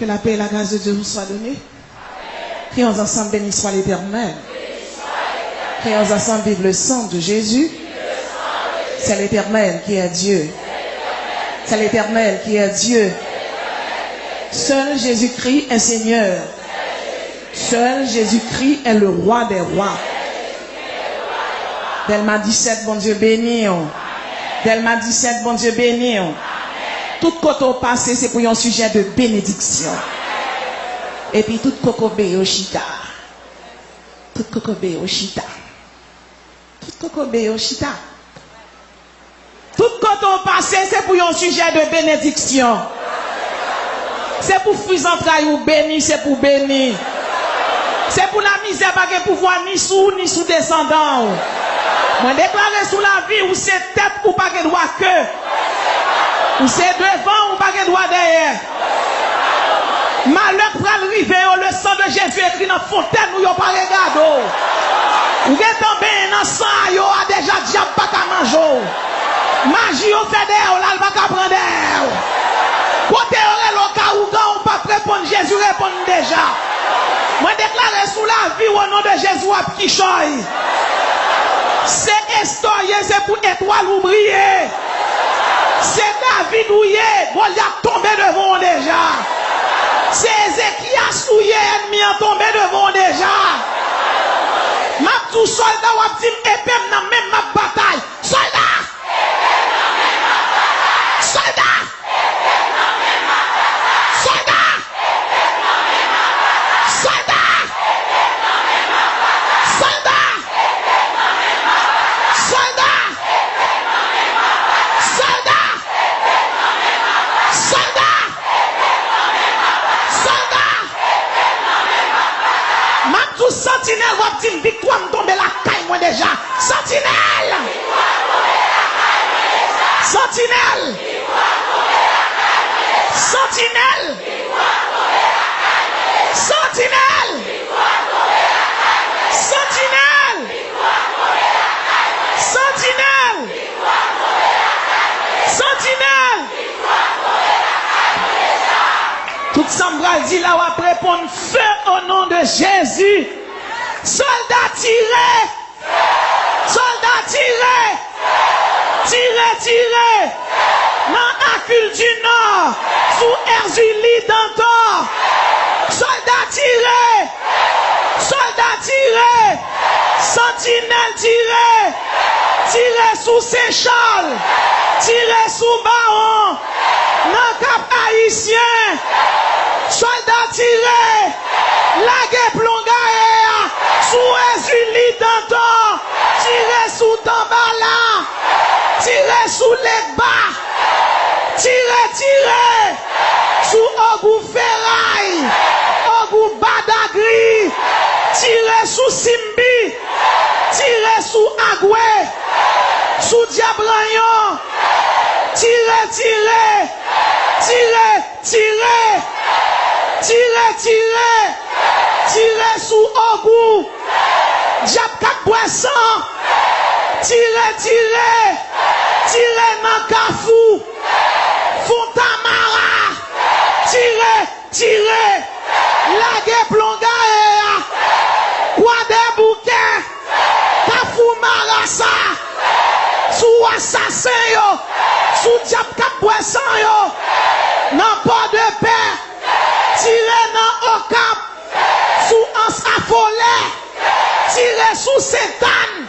Que la paix et la grâce de Dieu vous soient données. Prions ensemble, béni soit l'Éternel. Prions ensemble, vive le sang de Jésus. C'est l'Éternel qui est Dieu. C'est l'Éternel qui est Dieu. Seul Jésus-Christ est Seigneur. Seul Jésus-Christ est le roi des rois. Delma 17, bon Dieu béni. Delma 17, bon Dieu béni. Tout côté au passé, c'est pour un sujet de bénédiction. Et puis tout kokobé au chita. Tout kokobé au chita. Tout kokobé au chita. Tout côté au passé, c'est pour un sujet de bénédiction. C'est pour fruits entrailles ou béni, c'est pour bénir. C'est pour la misère, pas de pouvoir ni sous descendant. Moi déclarer sous la vie où c'est tête ou pas de droit que. Ou c'est devant ou pas de droit derrière. Malheur pral rive, le sang de Jésus écrit dans la fontaine où yon pas regardé. Ou gen tombé dans sang yo a déjà diable pas qu'à manger. Magie au fait d'air, là pas qu'à prendre d'air. Côté aurait le cas où quand on pas répondre Jésus répond déjà. Moi déclarer sous la vie au nom de Jésus qui choy. C'est historien, c'est pour étoile ou briller. C'est David ouillé, Goliath tombé devant déjà. C'est Ézéchias ouillé, ennemi a tombé devant déjà. Ma tout soldat ou a dit épée dans même ma bataille. Soldat! Soldat! Soldat! Soldat! Soldat! Soldat! Soldat! Soldat! Soldat! Ma tout sentinelle ou a dit victoire me tombe la caille moi déjà. Sentinelle! Sentinelle! Sentinelle! Sentinelle! Sentinelle! Sentinelle! Sentinelle! Tout Sambral dit là, on va répondre feu au nom de Jésus. Soldats tirez! Soldats tirez! Tirez, tirez! Dans Acule du Nord, sous Erzulie d'Antor. Soldats tirez! Soldats tirez! Sentinelle tirez! Tirez sous Saint-Charles! Tirez sous Baron! Dans Cap Haïtien! Soldats tirez! Laguez plongaé! Sous Erzulie d'Antor! Tirez sous Tambala! Tirez sous Legba! Tirez, tirez! Sous Ogou Ferraille! Ogou Badagri! Tirez sous Simbi! Tirez sous Agoué! Sous Diabranyon! Tirez, tirez! Tirez, tirez! Tirez, tirez! Tirez sous Ogou! Diab Cap-Boisson! Tirez, tirez! Tirez dans Kafou! Fontamara! Tirez, tirez! Laguez plongaé! Quoi des bouquets! Kafou Marassa! Sous assassin yo! Sous diab Cap-Boisson yo! Dans port de paix! Tirez dans Ocap! Sous Ans affolé! Tirez sous Sainte-Anne!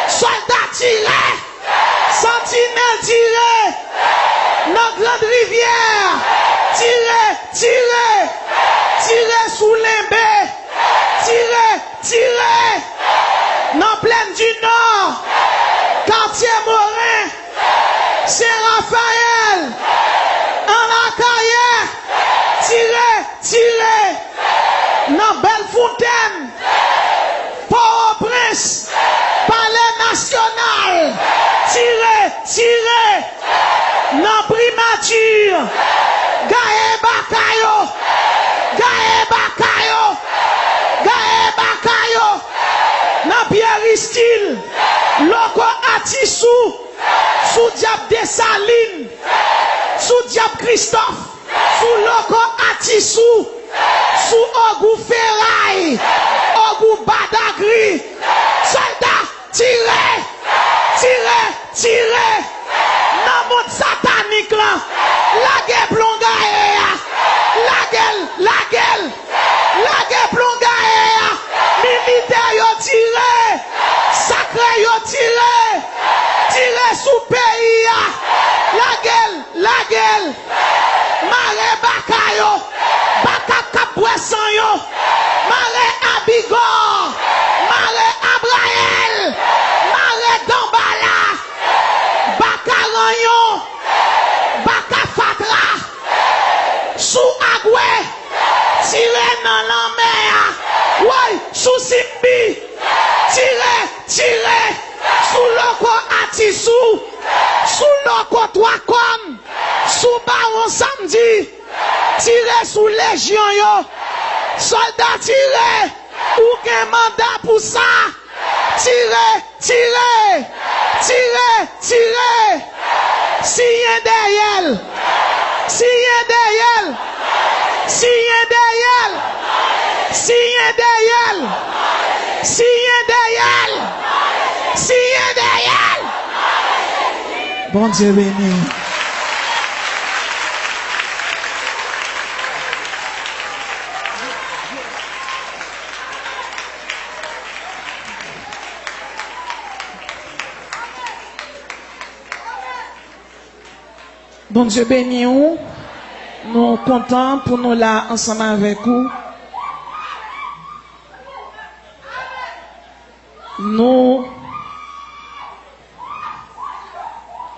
Soldats tirez! Sentinelle tirez! Dans Grande Rivière! Tirez! Tirez! Tirez sous Limbé! Tirez! Tirez! Dans Plaine du Nord! Quartier Morin! Saint-Raphaël! En la carrière! Tirez! Tirez! Dans Bellefontaine! Port-au-Prince! Palais National! Tirez! Tirez! Dans Primature! Gaé Bakayo! Gaé Bakayo! Gaé Bakayo! Dans Pierre-Istil! Loco Atissou! Sous Diable Dessalines! Sous Diable Christophe! sous loco atissou, sous ogou ferraille, ogou badagri, soldat, tirez, tirez, tirez, dans mon satanique là, la guerre plongaye, la guerre plongaye, militaire yo tiré, sacré yo tiré, tiré sous pays, la gueule, maré bakayo, baka kapouessan yo, maré abigor, maré abraël, maré dambala, baka ranyon, baka fatra, sous agwe, tiré dans la mer, ouais, sous simbi, tiré, sous loco atissou, sous loco toakon, sous baron samedi, tiré sous légion yo, soldat tiré, ou qu'un mandat pour ça, tiré, si y'en derrière, bon Dieu béni. Bon Dieu béni nous. Nous contents pour nous là ensemble avec vous. Nous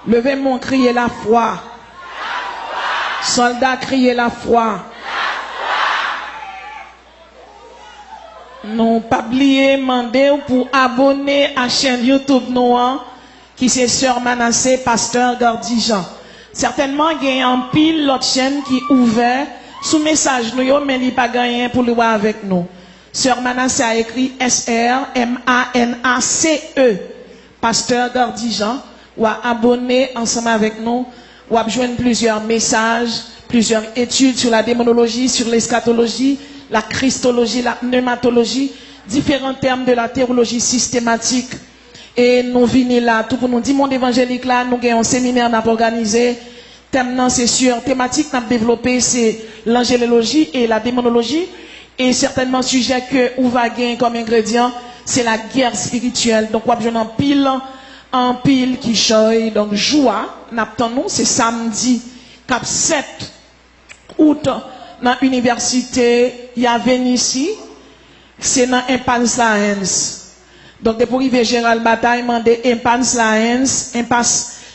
levez mon crier la foi. Soldats crier la foi. Non pas oublier demander pour abonner à la chaîne YouTube Noah qui c'est Sœur Manassé Pasteur Gardijan. Certainement il y a un pile l'autre chaîne qui ouvert sous message nous mais il pas gagné pour le voir avec nous. Sœur Manassé a écrit SRMANACE Pasteur Gardijan ou à abonner ensemble avec nous ou à joindre plusieurs messages, plusieurs études sur la démonologie, sur l'eschatologie, la christologie, la pneumatologie, différents termes de la théologie systématique. Et nous venons là, tout pour nous dire, monde évangélique là, nous avons un séminaire n'a pas organisé. Thème non, c'est sûr, thématique n'a développé, c'est l'angélologie et la démonologie. Et certainement, sujet que ou va gagner comme ingrédient, c'est la guerre spirituelle. Donc, on a en pile qui choye. Donc, joie, nous, c'est samedi, cap 7 août, dans l'université, il y a Vénitie, c'est dans Impasse Lahens. Donc, depuis arriver Gérald Bataille, demandé Impasse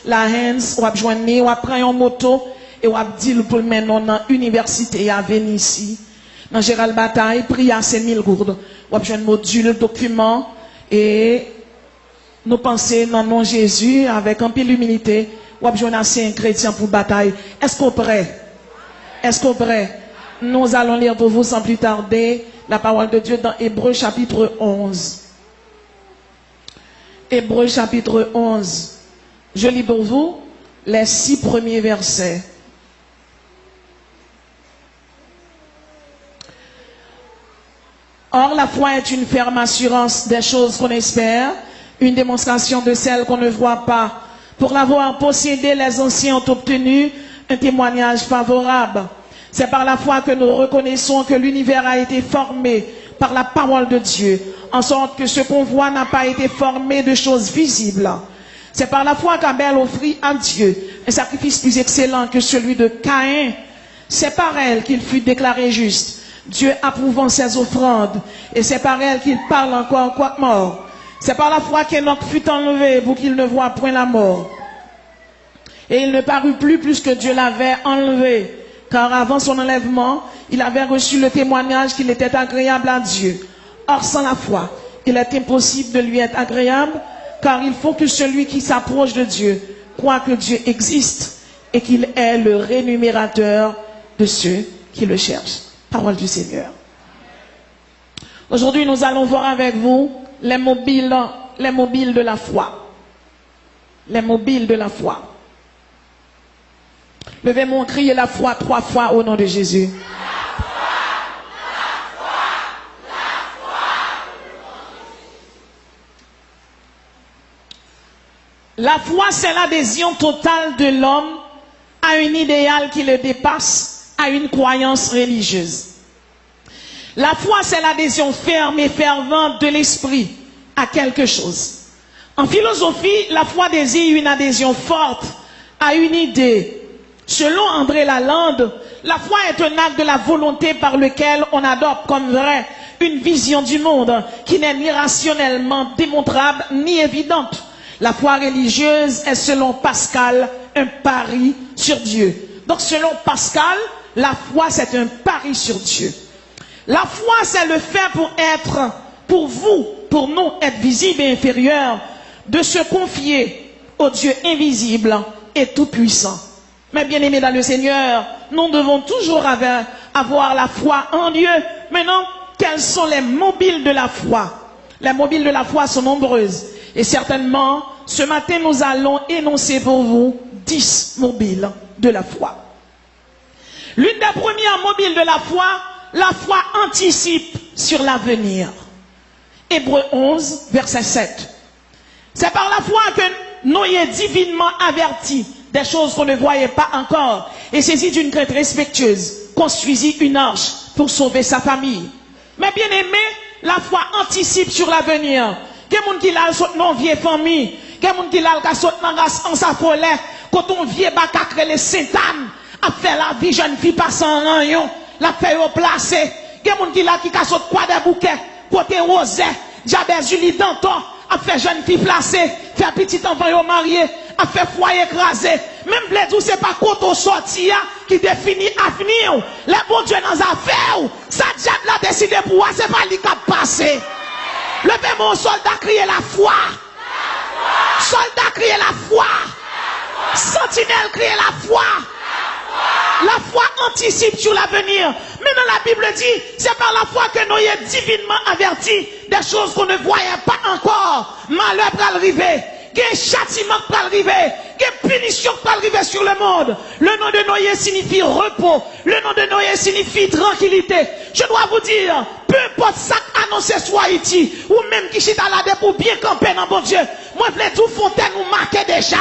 Lahens, on va joindre, on va prendre une moto, et on va dire pour le maintenant dans l'université, il y a Vénitie. Dans Gérald Bataille, prier à 5000 gourdes. On va joindre module, document, et nous pensons dans le nom de Jésus, avec un peu d'humilité, on va joindre assez ingrédients pour bataille. Est-ce qu'on est prêt? Est-ce qu'on est prêt? Nous allons lire pour vous sans plus tarder la parole de Dieu dans Hébreux chapitre 11. Hébreux chapitre 11. Je lis pour vous les 6 premiers versets. Or, la foi est une ferme assurance des choses qu'on espère, une démonstration de celles qu'on ne voit pas. Pour l'avoir possédé, les anciens ont obtenu un témoignage favorable. C'est par la foi que nous reconnaissons que l'univers a été formé par la parole de Dieu, en sorte que ce qu'on voit n'a pas été formé de choses visibles. C'est par la foi qu'Abel offrit à Dieu un sacrifice plus excellent que celui de Caïn. C'est par elle qu'il fut déclaré juste, Dieu approuvant ses offrandes, et c'est par elle qu'il parle encore quoique mort. C'est par la foi qu'Enoch fut enlevé pour qu'il ne voie point la mort. Et il ne parut plus que Dieu l'avait enlevé, car avant son enlèvement, il avait reçu le témoignage qu'il était agréable à Dieu. Or, sans la foi, il est impossible de lui être agréable, car il faut que celui qui s'approche de Dieu croit que Dieu existe et qu'il est le rémunérateur de ceux qui le cherchent. Parole du Seigneur. Aujourd'hui, nous allons voir avec vous les mobiles de la foi. Les mobiles de la foi. Levez-moi, criez la foi 3 fois au nom de Jésus. La foi, c'est l'adhésion totale de l'homme à un idéal qui le dépasse, à une croyance religieuse. La foi, c'est l'adhésion ferme et fervente de l'esprit à quelque chose. En philosophie, la foi désigne une adhésion forte à une idée. Selon André Lalande, la foi est un acte de la volonté par lequel on adopte comme vrai une vision du monde qui n'est ni rationnellement démontrable ni évidente. La foi religieuse est, selon Pascal, un pari sur Dieu. Donc, selon Pascal, la foi, c'est un pari sur Dieu. La foi, c'est le fait pour vous, pour nous, être visible et inférieur, de se confier au Dieu invisible et tout-puissant. Mais bien aimés dans le Seigneur, nous devons toujours avoir la foi en Dieu. Maintenant, quels sont les mobiles de la foi? Les mobiles de la foi sont nombreuses. Et certainement, ce matin, nous allons énoncer pour vous 10 mobiles de la foi. L'une des premières mobiles de la foi anticipe sur l'avenir. Hébreux 11, verset 7. C'est par la foi que Noé, divinement averti des choses qu'on ne voyait pas encore, et saisi d'une crainte respectueuse, construisit une arche pour sauver sa famille. Mais bien aimé, la foi anticipe sur l'avenir. Quel monde qui l'a saute dans vieille famille, quel monde qui l'a saute dans en sa folie, quand on vient bacacre les Satan, a fait la vie jeune fille passant en rayon, la fait au placé, quel monde qui l'a qui saute quoi des bouquets, côté rosé, Jabez Julie Danton, a fait jeune fille placée, fait petit enfant au marié, a fait foyer écrasé. Même blédou, c'est pas quand on sortit qui définit l'avenir. Les bons dieux dans les affaires, ça diable l'a décidé pour moi, c'est pas lui qui a passé. Levez mon soldat, crier la foi. Soldat, crier la foi. Sentinelle, crier la foi. La foi anticipe sur l'avenir. Maintenant, la Bible dit, c'est par la foi que Noé est divinement averti des choses qu'on ne voyait pas encore. Malheur va arriver. Quel châtiment va arriver. Quelle punition va arriver sur le monde. Le nom de Noé signifie repos. Le nom de Noé signifie tranquillité. Je dois vous dire, peu importe ça annoncé soit Haïti, ou même qui chita là pour bien camper dans bon Dieu. Moi, je voulais tout fontaine nous marquer déjà.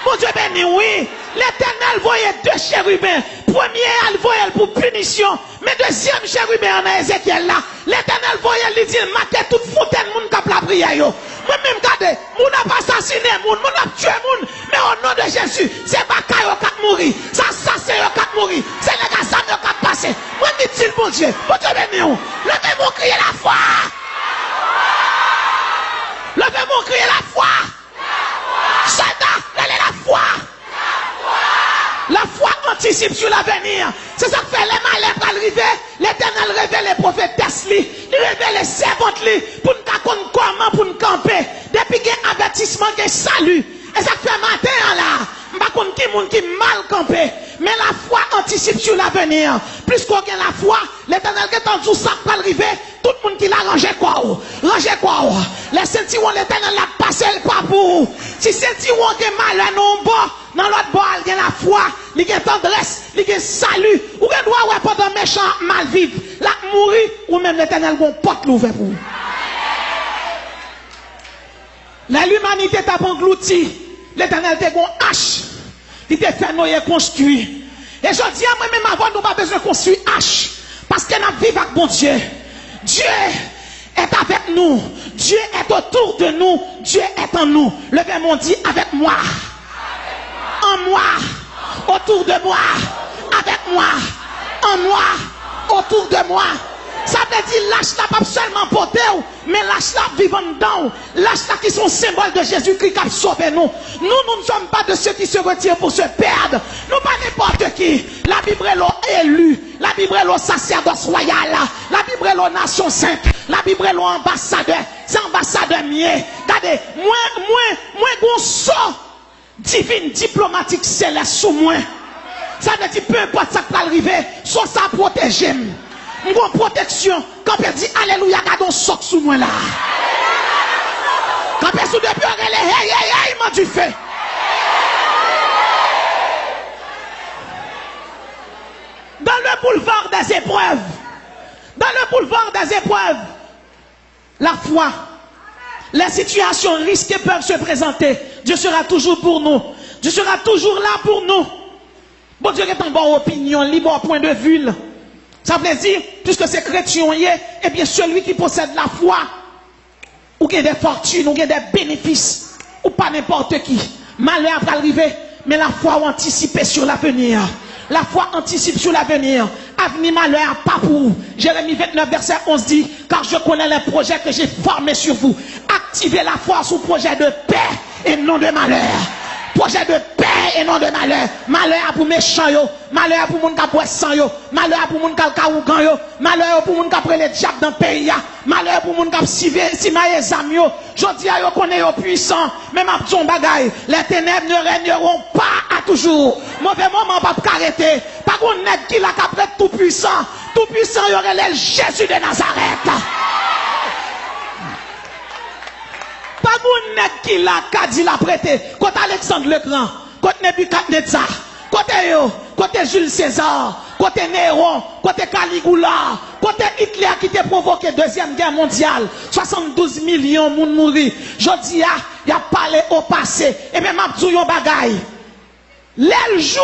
Mon Dieu béni, oui. L'Éternel voyait 2 chérubins. Premier, elle voyait pour punition. Mais deuxième chérubin en Ézéchiel là. L'Éternel voyait lui dire, marquez toute fontaine, moun kap la prière yo. Moi-même, regardez, moun a pas assassiné moun, moun a tué moun. Mais au nom de Jésus, c'est pas Kayo qui a mouru. Ça, c'est yo qui a mouru. C'est les gars, ça qui a passé. Moi, dit-il, mon Dieu. Mon Dieu béni, levez-moi crier la foi. Levez-moi crier la foi. Soldat, quelle est la foi? La foi anticipe sur l'avenir. C'est ça que fait les malins pour arriver. L'Éternel révèle les prophètes Tesli. Il révèle les servantes pour nous comprendre comment pour nous camper. Depuis qu'il y a un avertissement, qu'il y a salut. Et ça fait matin là. Pas contre qui monde qui mal campé. Mais la foi anticipe sur l'avenir. Plus qu'on a la foi, l'Éternel qui est en dessous ça pour arriver. Tout le monde qui l'a rangé quoi? Rangé quoi? Les sentiments l'Éternel l'a passé le pas pour. Si sentiments qui est mal non bon, dans l'autre bord, il y a la foi, il y a tendresse, il y a salut. Ou bien doit avoir pas de méchant mal vivre, là mourir, ou même l'Éternel gon porte l'ouvert pour vous. L'humanité t'a englouti, l'Éternel t'a gon hache, il t'a fait Noé construire. Et je dis à moi-même avant, nous pas besoin de construire hache, parce que nous vivons avec bon Dieu. Dieu est avec nous, Dieu est autour de nous, Dieu est en nous. Levez-moi, dit avec moi. En moi, autour de moi, avec moi, en moi, autour de moi. Ça veut dire lâche là pas seulement porter, mais lâche là vivant dedans. Lâche là qui sont symboles de Jésus-Christ qui a sauvé nous. Nous ne sommes pas de ceux qui se retirent pour se perdre. Nous pas n'importe qui. La Bible est l'élu. La Bible est le sacerdoce royal. La Bible est la nation sainte. La Bible est l'ambassadeur. C'est ambassadeur mien. Regardez, moi, gon sort divine, diplomatique, céleste sous moi. Ça veut dire peu importe ça qui va arriver, soit ça protège. Une protection. Quand on dit alléluia, garde un soc sous moi là. Quand on dit depuis hey, hey, hey, man du fait. le boulevard des épreuves, dans le boulevard des épreuves, la foi, les situations risquées peuvent se présenter. Dieu sera toujours pour nous. Dieu sera toujours là pour nous. Bon Dieu est en bonne opinion, libre point de vue. Ça veut dire, puisque c'est chrétien, eh bien celui qui possède la foi, ou qui a des fortunes, ou qui a des bénéfices, ou pas n'importe qui, malheur va arriver, mais la foi anticipe sur l'avenir. La foi anticipe sur l'avenir. Avenir malheur, pas pour vous. Jérémie 29, verset 11 dit, car je connais les projets que j'ai formés sur vous. Activez la foi sous projet de paix et non de malheur. Projet de paix et non de malheur. Malheur pour méchants yo, malheur pour moun ka boisson yo, malheur pour moun ka kaougan yo, malheur pour moun ka prele diable dans pays ya, malheur pour moun ka simaye zam yo. Jodi a yo connaît yo puissant, même à son bagay, les ténèbres ne régneront pas à toujours. Mauvais moment pas arrêter. Pas qu'on net qui la capre tout puissant y aurait le Jésus de Nazareth. Pas qu'on net qui la dit la prêter. Côté Alexandre le Grand, côté Nebuchadnezzar, côté Jules César, côté Néron, côté Caligula, côté Hitler qui t'a provoqué deuxième guerre mondiale, 72 millions de monde mourir. Je dis il a parlé au passé et même abdou yon bagay. L'elle joue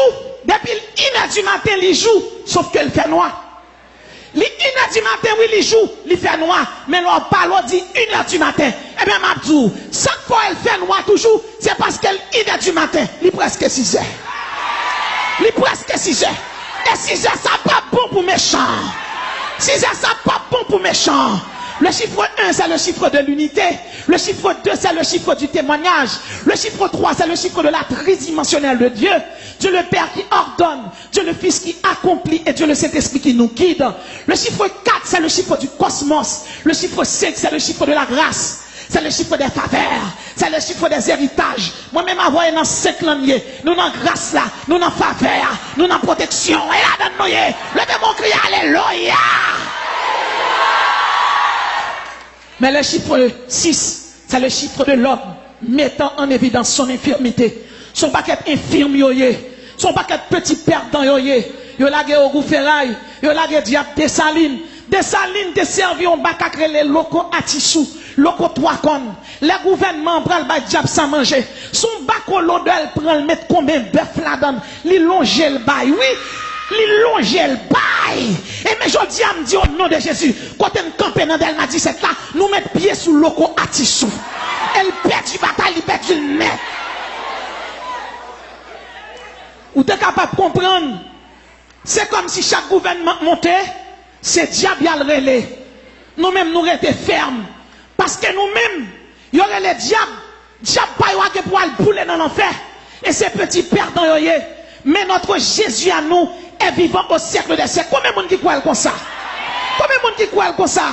depuis 1h du matin, il joue sauf qu'elle fait noir. Les 1h du matin, oui, il joue, il fait noir. Mais l'on parle, on dit 1h du matin. Et bien, Mabdou, chaque fois elle fait noir toujours, c'est parce qu'elle 1h du matin, il est presque 6h. Il est presque 6h. Et 6h, ça pas bon pour méchant. 6h, ça pas bon pour méchant. Le chiffre 1, c'est le chiffre de l'unité. Le chiffre 2, c'est le chiffre du témoignage. Le chiffre 3, c'est le chiffre de la tridimensionnelle de Dieu. Dieu le Père qui ordonne. Dieu le Fils qui accomplit. Et Dieu le Saint-Esprit qui nous guide. Le chiffre 4, c'est le chiffre du cosmos. Le chiffre 5, c'est le chiffre de la grâce. C'est le chiffre des faveurs. C'est le chiffre des héritages. Moi-même, avoir dans 5 langues, nous dans grâce là, nous dans faveur, nous dans protection. Et là, dans nous, levez mon cri, alléluia. Mais le chiffre 6, c'est le chiffre de l'homme mettant en évidence son infirmité. Son paquet infirme yoye, son paquet petit perdant yoye. Yo lage au goufferail, yo lage diable Dessalines. Dessalines te servi on bakak les locaux atissou, locaux 3 connes. Les gouvernements prennent le diable sans manger. Son bako l'odeur prend le mettre combien bœuf là-dedans. Li longe le bail, oui. Li longe le bail. Et mais je dis à me dire au nom de Jésus, quand on campe dans Delma 17 là, nous mettons pied sous le locaux atissou. Elle perd du bataille, elle perd du net. Ou t'es capable de comprendre, c'est comme si chaque gouvernement montait, c'est diable y a le relais. Nous-mêmes, nous restions fermes. Parce que nous-mêmes, il y aurait les diable pas y pour aller bouler dans l'enfer. Et ces petits perdants, mais notre Jésus à nous est vivant au siècle des siècles. Combien de monde qui croit comme ça? Combien de monde qui croit comme ça?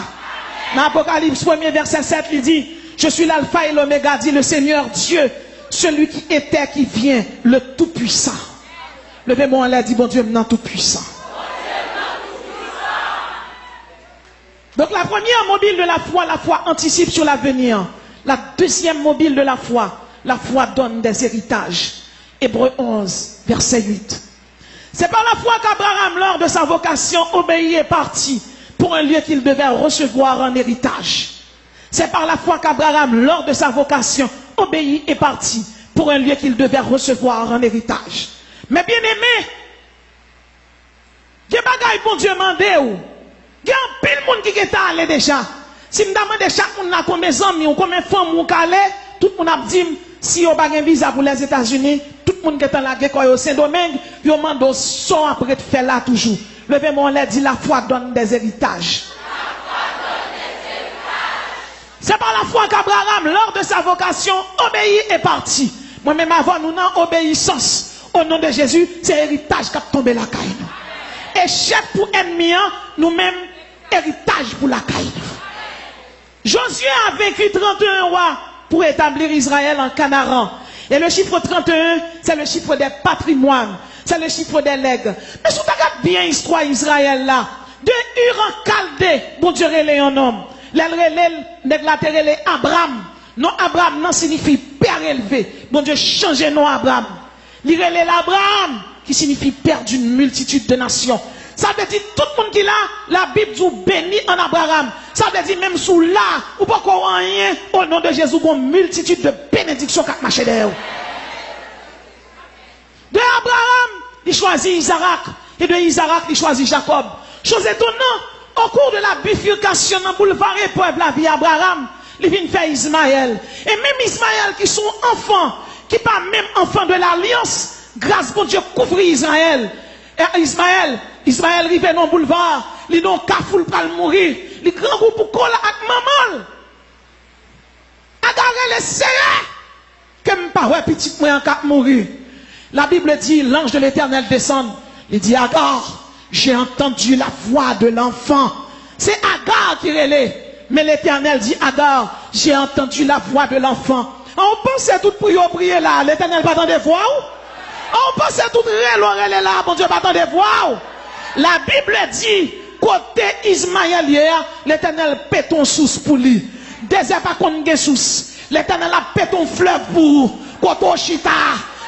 Dans Apocalypse 1er verset 7, il dit, je suis l'alpha et l'oméga, dit le Seigneur Dieu, celui qui était, qui vient, le Tout-Puissant. Levez-moi en l'air, dit bon Dieu, maintenant Tout-Puissant. Donc la première mobile de la foi anticipe sur l'avenir. La deuxième mobile de la foi donne des héritages. Hébreux 11, verset 8. C'est par la foi qu'Abraham, lors de sa vocation, obéit et partit pour un lieu qu'il devait recevoir en héritage. C'est par la foi qu'Abraham, lors de sa vocation, obéit et partit pour un lieu qu'il devait recevoir en héritage. Mais bien aimé, il y a des bon Dieu mandé ou il y a un pile monde qui est allé déjà. Si je demande chaque monde là combien d'amis ou combien de femmes ou calé, tout le monde a dit si on n'a pas un visa pour les États-Unis, tout le monde qui est en la guerre au Saint-Domingue, il demande son après de faire là toujours. Levez-moi, on dit la foi donne des héritages. C'est par la foi qu'Abraham, lors de sa vocation, obéit et partit. Moi-même avant nous n'en obéissance. Au nom de Jésus, c'est héritage qui a tombé la caille. Échec pour ennemi, nous-mêmes, héritage pour la caille. Josué a vaincu 31 rois pour établir Israël en Canaan. Et le chiffre 31, c'est le chiffre des patrimoines. C'est le chiffre des legs. Mais si tu regardes bien l'histoire d'Israël là, de Ur en Chaldée, bon Dieu relève un homme. Les Abraham. Non, Abraham, non signifie père élevé. Bon Dieu change nom Abraham. Il relève Abraham, qui signifie père d'une multitude de nations. Ça veut dire tout le monde qui là, la Bible dit béni en Abraham. Ça veut dire même sous là, ou pas qu'on rien, au nom de Jésus, une multitude de bénédictions qui marchent derrière. De Abraham, il choisit Isaac. Et de Isaac, il choisit Jacob. Chose étonnante, au cours de la bifurcation dans le boulevard épreuve la vie Abraham, il vient faire Ismaël. Et même Ismaël qui sont enfants, qui pas même enfants de l'alliance, grâce pour Dieu couvre Israël. Et Ismaël arrive dans le boulevard, il don kafoul pour mourir, il grand groupe pour coller avec maman. Agarrer les serrés, que me pas ouais petit moi en cap mourir. La Bible dit l'ange de l'Éternel descend. Il dit Agar, j'ai entendu la voix de l'enfant. C'est Agar qui relève. Mais l'Éternel dit Agar, j'ai entendu la voix de l'enfant. On pensait tout pour y prier là, l'Éternel pas attendre voix. On pensait tout relève là, bon Dieu pas attendre voix. La Bible dit côté Ismaël l'Éternel pète ton source pour lui. Désert pas qu'on gagne source. L'Éternel a pète ton fleuve pour côté Chita.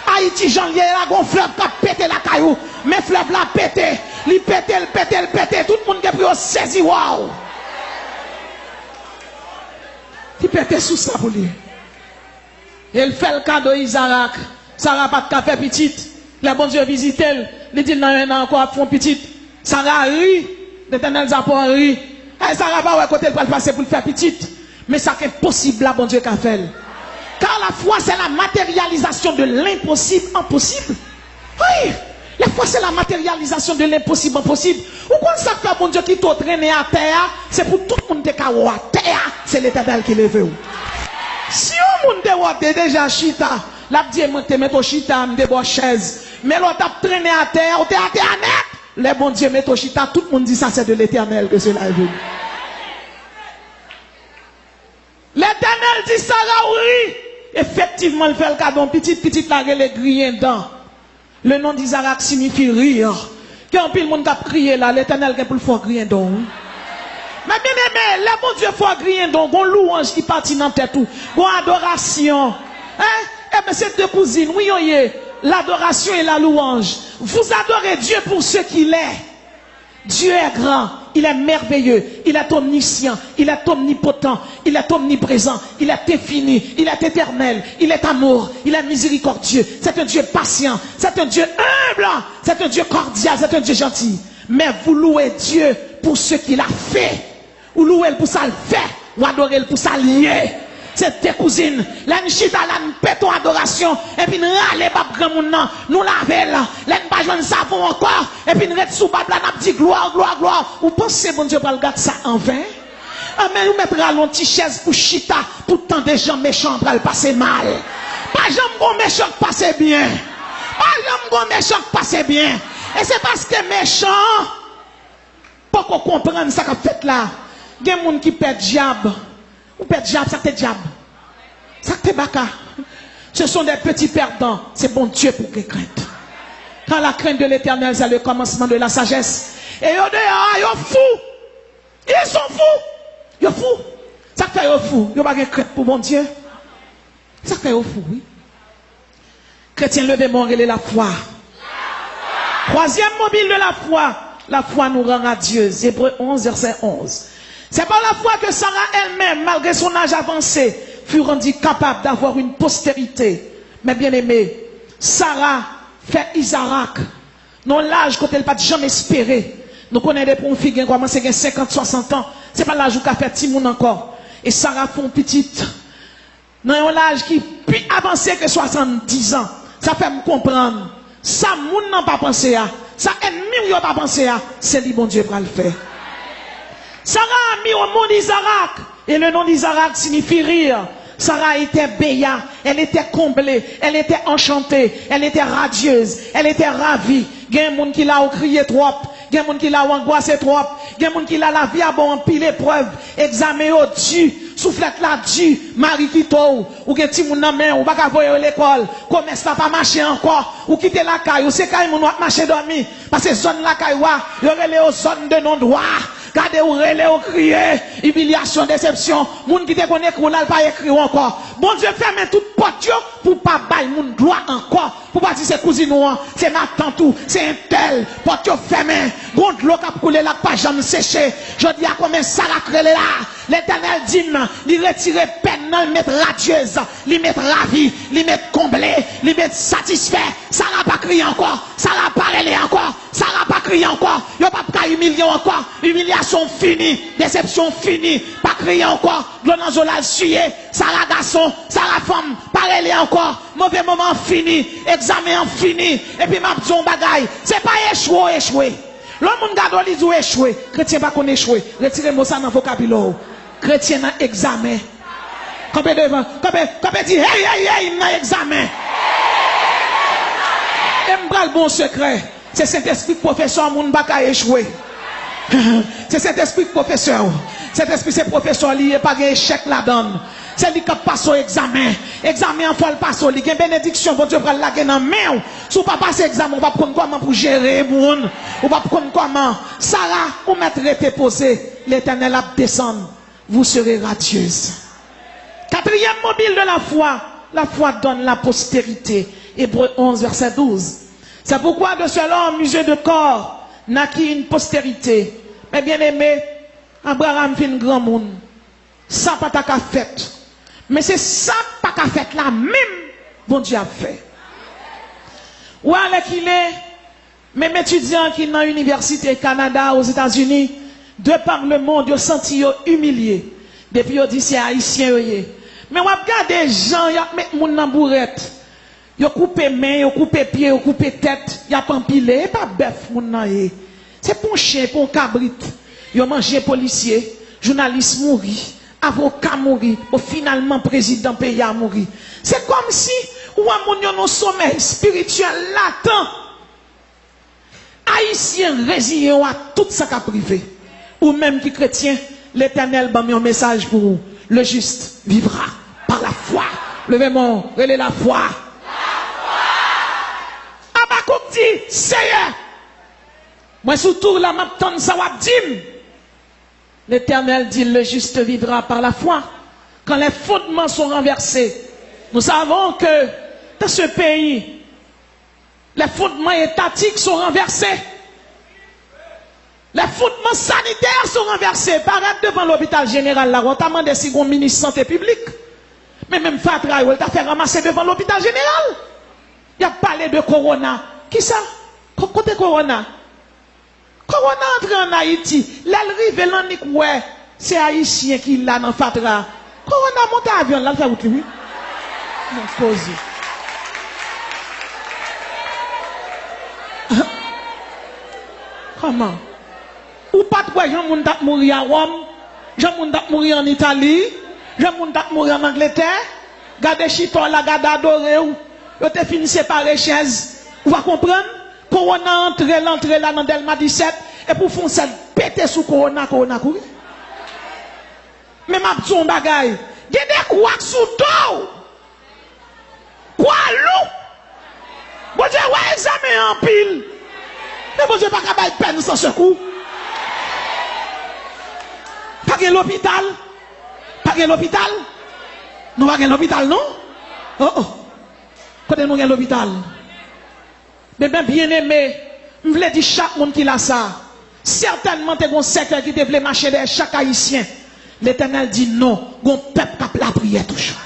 Haïti, Jean lié là, gon fleuve qui a pété la caillou. Mais fleuve là pété. Il pété, il pété, il pété. Tout le monde qui a pris au saisi, waouh. Il pété sous ça pour lui. Il fait le cadeau Isaac. Sarah pas de café petite. Le bon Dieu visite elle. Il dit non, non, encore font petite. Sarah rit. L'Éternel a pas ri. Sarah pas ouais côté pour passer pour le faire petite. Mais ça est possible là, bon Dieu qu'a fait. Car la foi, c'est la matérialisation de l'impossible en possible. Oui, la foi, c'est la matérialisation de l'impossible en possible. Ou quand ça fait, bon Dieu, qui t'a traîné à terre, c'est pour tout le monde qui est à terre, c'est l'Éternel qui le veut. Si on monde est déjà chita, la dit, te met au chita, me déboire chaise. Mais l'autre a traîné à terre, t'es à terre net. Les bon Dieu met au chita, tout le monde dit ça, c'est de l'Éternel que cela est venu. L'Éternel dit ça, oui. Effectivement, il fait le cadeau, petite la les grillés dedans. Le nom d'Isaac signifie rire. Quand le monde a crié là, l'Éternel qui pour le faire griller dedans. Mais bien aimé, le bon Dieu fait griller dedans, on louange qui partit dans tête tout, on adoration. Hein? Eh bien, c'est deux cousines, oui, oui, l'adoration et la louange. Vous adorez Dieu pour ce qu'il est. Dieu est grand, il est merveilleux, il est omniscient, il est omnipotent, il est omniprésent, il est infini, il est éternel, il est amour, il est miséricordieux, c'est un Dieu patient, c'est un Dieu humble, c'est un Dieu cordial, c'est un Dieu gentil. Mais vous louez Dieu pour ce qu'il a fait, ou louez pour ça le fait, ou adorez pour ça lié. C'est tes cousines, la nchita la pète en adoration, et puis nous râlons pas grand monde, nous lavons là, la pas joindre savon encore, et puis nous restons sous bab là, nous dit gloire, gloire, gloire. Vous pensez, bon Dieu, pas le garder ça en vain? Ah, mais nous mettrons une petite chaise pour chita, pour tant de gens méchants pour le passer mal. Pas gens bon méchant passer bien. Pas gens bon méchant passer bien. Et c'est parce que méchant, pour qu'on comprenne ça qu'a fait là, il y a des gens qui perdent diable. Ou perdent diable, ça te diable. Ça te baka. Ce sont des petits perdants. C'est bon Dieu pour qu'ils craignent. Quand la crainte de l'Éternel, c'est le commencement de la sagesse. Et ils sont fous. Ils sont fous. Ils sont fous. Ça fait ils fous. Ils n'ont pas de crainte pour bon Dieu. Ça fait ils fous, oui. Chrétien, levez-moi, relève la foi. Troisième mobile de la foi. La foi nous rend radieuse. Hébreux 11, verset 11. C'est par la foi que Sarah elle-même, malgré son âge avancé, fut rendue capable d'avoir une postérité. Mais bien aimé, Sarah fait Isaac. Non l'âge quand elle n'a pas jamais espéré. Nous connaissons des profils qui ont commencé à 50, 60 ans. Ce n'est pas l'âge où elle a fait petit monde encore. Et Sarah fait une petite. Dans l'âge qui est plus avancé que 70 ans. Ça fait me comprendre. Ça, moun n'a pas pensé à. Ça, ennemi n'a pas pensé à. C'est lui, bon Dieu, pour le faire. Sarah a mis au monde Isaac. Et le nom d'Isaac signifie rire. Sarah était béa, elle était comblée, elle était enchantée, elle était radieuse, elle était ravie. Il y a des gens qui l'ont crié trop, il y a des gens qui l'ont angoissé trop, il y a des gens qui l'ont la vie à bon en pile épreuve, examen au Dieu, soufflette là Dieu, mari qui t'ou, ou que ti moun nan men, ou baka voyer à l'école, commerce pas marcher encore, ou quitter la caille, ou c'est caille moun marcher dormir, parce que zone la caille wa, y aurait les zone de non droit. Gardez ou relais ou crier, humiliation, déception. Moun qui te connaît qu'on n'a pas écrit encore. Bon Dieu ferme toute porte. porte pour pas bailler mon droit encore. Pour pas dire c'est cousine noire, c'est ma tante ou, c'est un tel. Porte fermé. Gond l'eau qui a coulé là, pas jamais séché. Je dis à combien ça a créé là. L'éternel dit, il retire peine, il met radieuse, il met ravi, il met comblé, il met satisfait. Ça n'a pas crié encore. Ça n'a pas relé encore. Ça n'a pas crié encore. Il n'y a pas humilié encore. Humiliation finie. Déception finie. Pas crié encore. Glonanzola sué. Ça la garçon. Ça la femme. Pas relé encore. Mauvais moment fini. Examen fini. Et puis ma bzon bagaille. C'est pas échoué. Le monde garde les ou échoué. Chrétien pas qu'on échoué. Retirez-moi ça dans le vocabulaire. Chrétien dans examen. Quand devant. Quand dit hey, dans examen. Et m'bral bon secret. C'est cet esprit professeur, moun baka échoué. C'est cet esprit professeur. Cet esprit, c'est professeur, il n'y a pas d'échec là-dedans. C'est lui qui passe au examen. Examen, il faut le passer. Il y a une bénédiction, bon Dieu, pour la gagner en main. Si vous ne passez l'examen, on va prendre comment pour gérer, moun. On va prendre comment. Sarah, vous mettrez posé. L'Éternel a descendu. Vous serez radieuse. Quatrième mobile de la foi. La foi donne la postérité. Hébreux 11, verset 12. C'est pourquoi de cela, un musée de corps naquit une postérité. Mais bien aimé, Abraham fait un grand monde. Ça pas ta fait. Mais c'est ça pas ta fait là même, bon Dieu a fait. Ou alors qu'il est, même étudiant qui est dans l'université Canada, aux États-Unis, de par le monde, ils ont senti humilié. Depuis ils dit c'est haïtien. Mais on regarde des gens, ils mettent mon dans bourrette. Yo coupé main, yo coupé pied, yo coupé tête, y a pas empilé, pas bœuf moun nan. C'est pour un chien, pour un cabrit. Yo mangé policier, journaliste mouri, avocat mouri, ou finalement président pays a mouri. C'est comme si ou a moun yo non sommeil spirituel latent. Haïtien résilient à tout ça qu'a privé. Ou même qui chrétien, l'Éternel m'a mis un message pour vous. Le juste vivra par la foi. Levez-moi, relais la foi. Abakouk dit, Seigneur, moi surtout la m'attend ça va dire. L'Éternel dit, le juste vivra par la foi. Quand les fondements sont renversés, nous savons que dans ce pays, les fondements étatiques sont renversés. Les fondements sanitaires sont renversés. Paraître devant l'hôpital général, là, on t'a demandé si on ministre santé publique. Mais même Fatra, il t'a fait ramasser devant l'hôpital général. Il a parlé de Corona. Qui ça? Côté Corona. Corona entre en Haïti. L'arrivée, l'anique, ouais, c'est Haïtien qui l'a dans Fatra. Corona monte à avion, là, le fait où tu veux? Non, cause. Comment? Ou pas de quoi, Jean-Moun t'a mouru à Rome, Jean-Moun t'a mouru en Italie, Jean-Moun t'a mouru en Angleterre, gardez chiton là, gardez adoré ou. Vous avez fini séparer chaise. Vous va comprendre? Corona l'entrée là dans Delma 17. Et pour faire ça, péter sous Corona courir. Mais ma petite bagaille. Il y a des couacs sous dos. Quoi, loup? Bon Dieu, ouais, examen en pile. Mais bon Dieu, pas qu'à peine sans secours. Pas que l'hôpital. Pas que l'hôpital. Nous pas que l'hôpital, non? Oh oh. Quand nous avons l'hôpital. Mais bien aimé, je voulais dire chaque monde qui a ça. Certainement, tu as un secteur qui devait marcher derrière chaque haïtien. L'Éternel dit non, mon peuple qui a la prière toujours.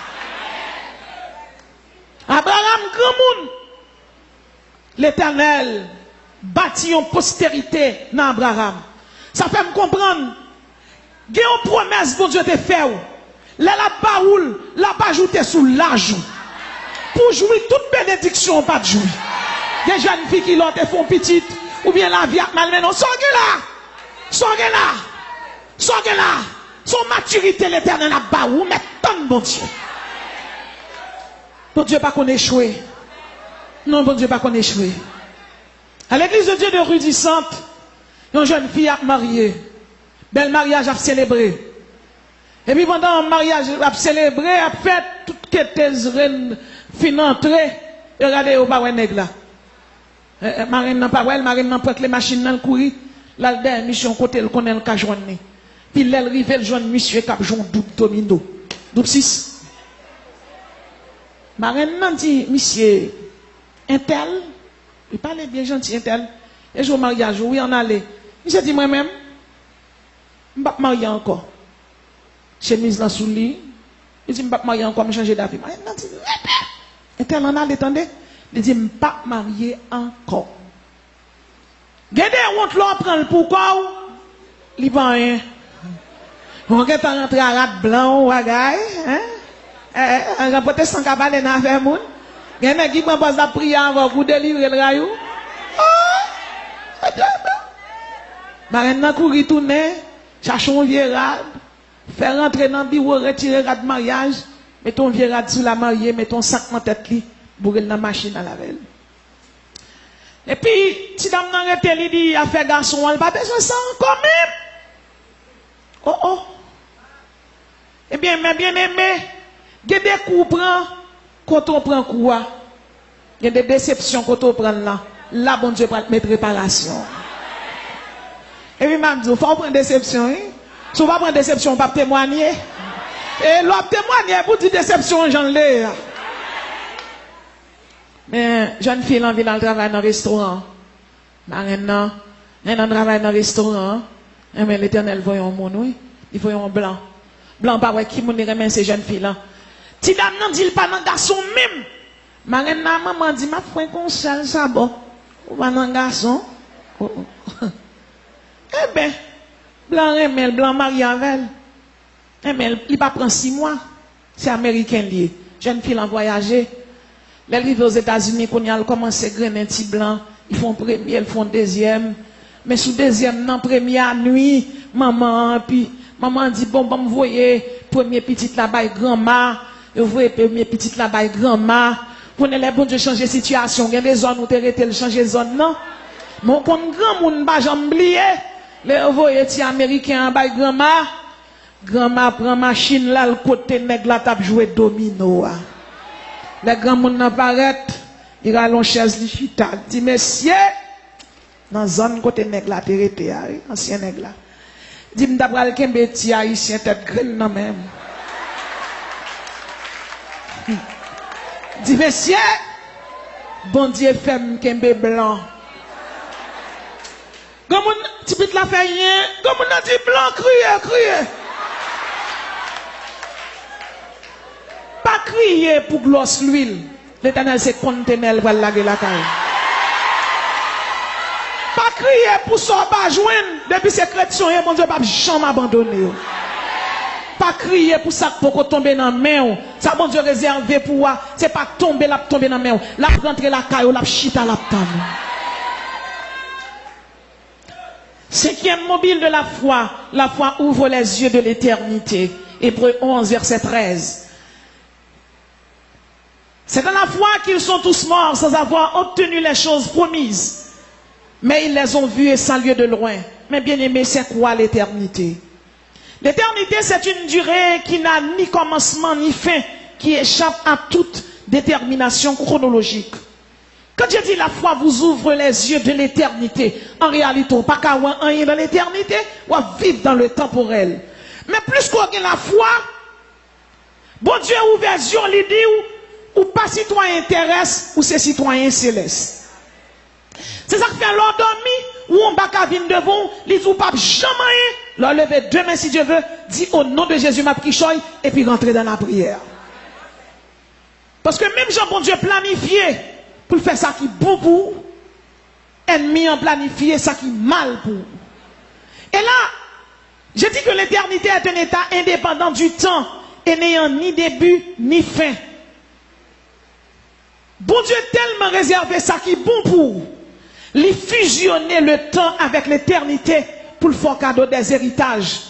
Abraham, grand monde. L'Éternel bâtit une postérité dans Abraham. Ça fait me comprendre. Il y a une promesse que Dieu te fait. Là, la baoule, la ajouter sous l'argent. Pour jouir toute bénédiction, pas de jouir. Des jeunes filles qui l'ont font petite, ou bien la vie a malmené. Sorgez là. Son maturité, l'Éternel a bas ou mais tant bon Dieu. Bon Dieu pas qu'on échoué. Non, bon Dieu pas qu'on échoué. À l'église de Dieu de Rudissante, une jeune fille a marié. Bel mariage a célébré. Et puis pendant le mariage a célébré, a fait toute quête reine fin entrée. Regardez au bas nèg là. Marine n'a pas well, marine n'a pas les machines dans le courir. Là le dernier mission côté le connaît le cas joindre. Puis elle rive le joindre monsieur cap joint double domino. Double 6. Marraine dit, monsieur, un tel, il parlait bien gentil, un tel. Et je au mariage, oui, on allait. Monsieur dit moi-même, je ne vais pas marier encore. Chemise là sous le lit. Il dit, je ne vais pas marier encore, je changer d'avis. Marraine dit, un tel en allait, attendez. Il dit, je ne vais pas marier encore. Gardez honte là, prendre pour quoi? Il va rien. On est rentré à rat blanc ou à gaille, hein? On remporte 100 cabales dans la moun. Il y a qui m'a pas prier avant pour délivrer le rayou. Maintenant, courir tourner, chercher un vieux rat, faire rentrer dans le bureau, retirer rat de mariage, mettre ton vieux rat sous la mariée, mettre ton sac dans la tête, bourrer dans la machine à la veille. Et puis, si dame n'a arrêté, il dit, à faire garçon, elle n'a pas besoin de ça encore même. Oh oh. Eh bien, mes bien-aimés, il y a des coups quand on prend coup, il y a des déceptions quand on prend là. Là, bon Dieu, va mettre réparation. Et puis, je dis, il faut prendre déception. Hein? Si on va prendre déception, on va témoigner. Et l'on témoigner pour dire déception, j'en l'ai. Mais, jeune fille, elle vient travailler dans le restaurant. Maintenant, elle travaille dans le restaurant. Mais l'Éternel voyait un monde, oui. Il voyait un blanc. Blanc, pas ouais, qui m'a remis ces jeunes filles là. Si dame n'a dit pas dans garçon même. Marraine, maman dit, ma frère, qu'on sale, ça bon. Ou pas dans garçon. Eh bien, blanc remet, blanc marié avec elle. Eh bien, il va prendre 6 mois. C'est américain lié. Jeune fille en voyager. Les arrivent aux États-Unis, quand ils commencent à grainer un petit blanc, ils font premier, ils font deuxième. Mais sous deuxième, dans première nuit, maman dit, bon, me voyez, premier petit là-bas, grand-mère, vous voyez, premier petit là-bas, grand-mère. Vous n'avez les bons de changer situation. Il y a des zones où vous avez changer zone, non? Mais on compte grand monde, pas jamais oublié. Les voyez, petit américain, en bas, grand-mère. Grand-mère prend machine là, le côté nègre là, tape jouer domino. Les grands monde n'apparaissent, ils allons chaise l'ifita. Dit, messieurs, dans la zone côté nègre là, t'es ancien nègre là. Dit, m'dabral kembe ti haïtien tête graine nan même. Dit, messieurs, bon Dieu fait kembe blanc. Comment tu peux te la faire rien? Comment on dit blanc, crier. Pas crier pour gloss l'huile. L'Éternel c'est contenel va laguer la caille. Pas crier pour ça pas joindre depuis ces chrétiens mon Dieu pas jamais abandonner. Pas crier pour ça pour tomber dans main. Ça bon Dieu réservé pour c'est pas tomber dans main. La rentrer la caille la chita la table. Cinquième mobile de la foi ouvre les yeux de l'éternité. Hébreux 11 verset 13. C'est dans la foi qu'ils sont tous morts sans avoir obtenu les choses promises. Mais ils les ont vus et salués de loin. Mais bien aimé, c'est quoi l'éternité? L'éternité, c'est une durée qui n'a ni commencement ni fin, qui échappe à toute détermination chronologique. Quand je dis la foi vous ouvre les yeux de l'éternité, en réalité, pas qu'à rien dans l'éternité, ou à vivre dans le temporel. Mais plus qu'on a la foi, bon Dieu ouvre les yeux, il dit, ou pas citoyen terrestre, ou c'est citoyen céleste. C'est ça qui fait l'endormi, ou on va venir devant, il dit, ou pas jamais, leur lever demain si Dieu veut, dit au nom de Jésus ma prichoy, et puis rentrer dans la prière. Parce que même Jean, bon Dieu planifié, pour faire ça qui est bon pour ennemi en planifié ça qui est mal pour. Et là, je dis que l'éternité est un état indépendant du temps et n'ayant ni début ni fin. Bon Dieu tellement réservé ça qui est bon pour lui fusionner le temps avec l'éternité pour le faire cadeau des héritages,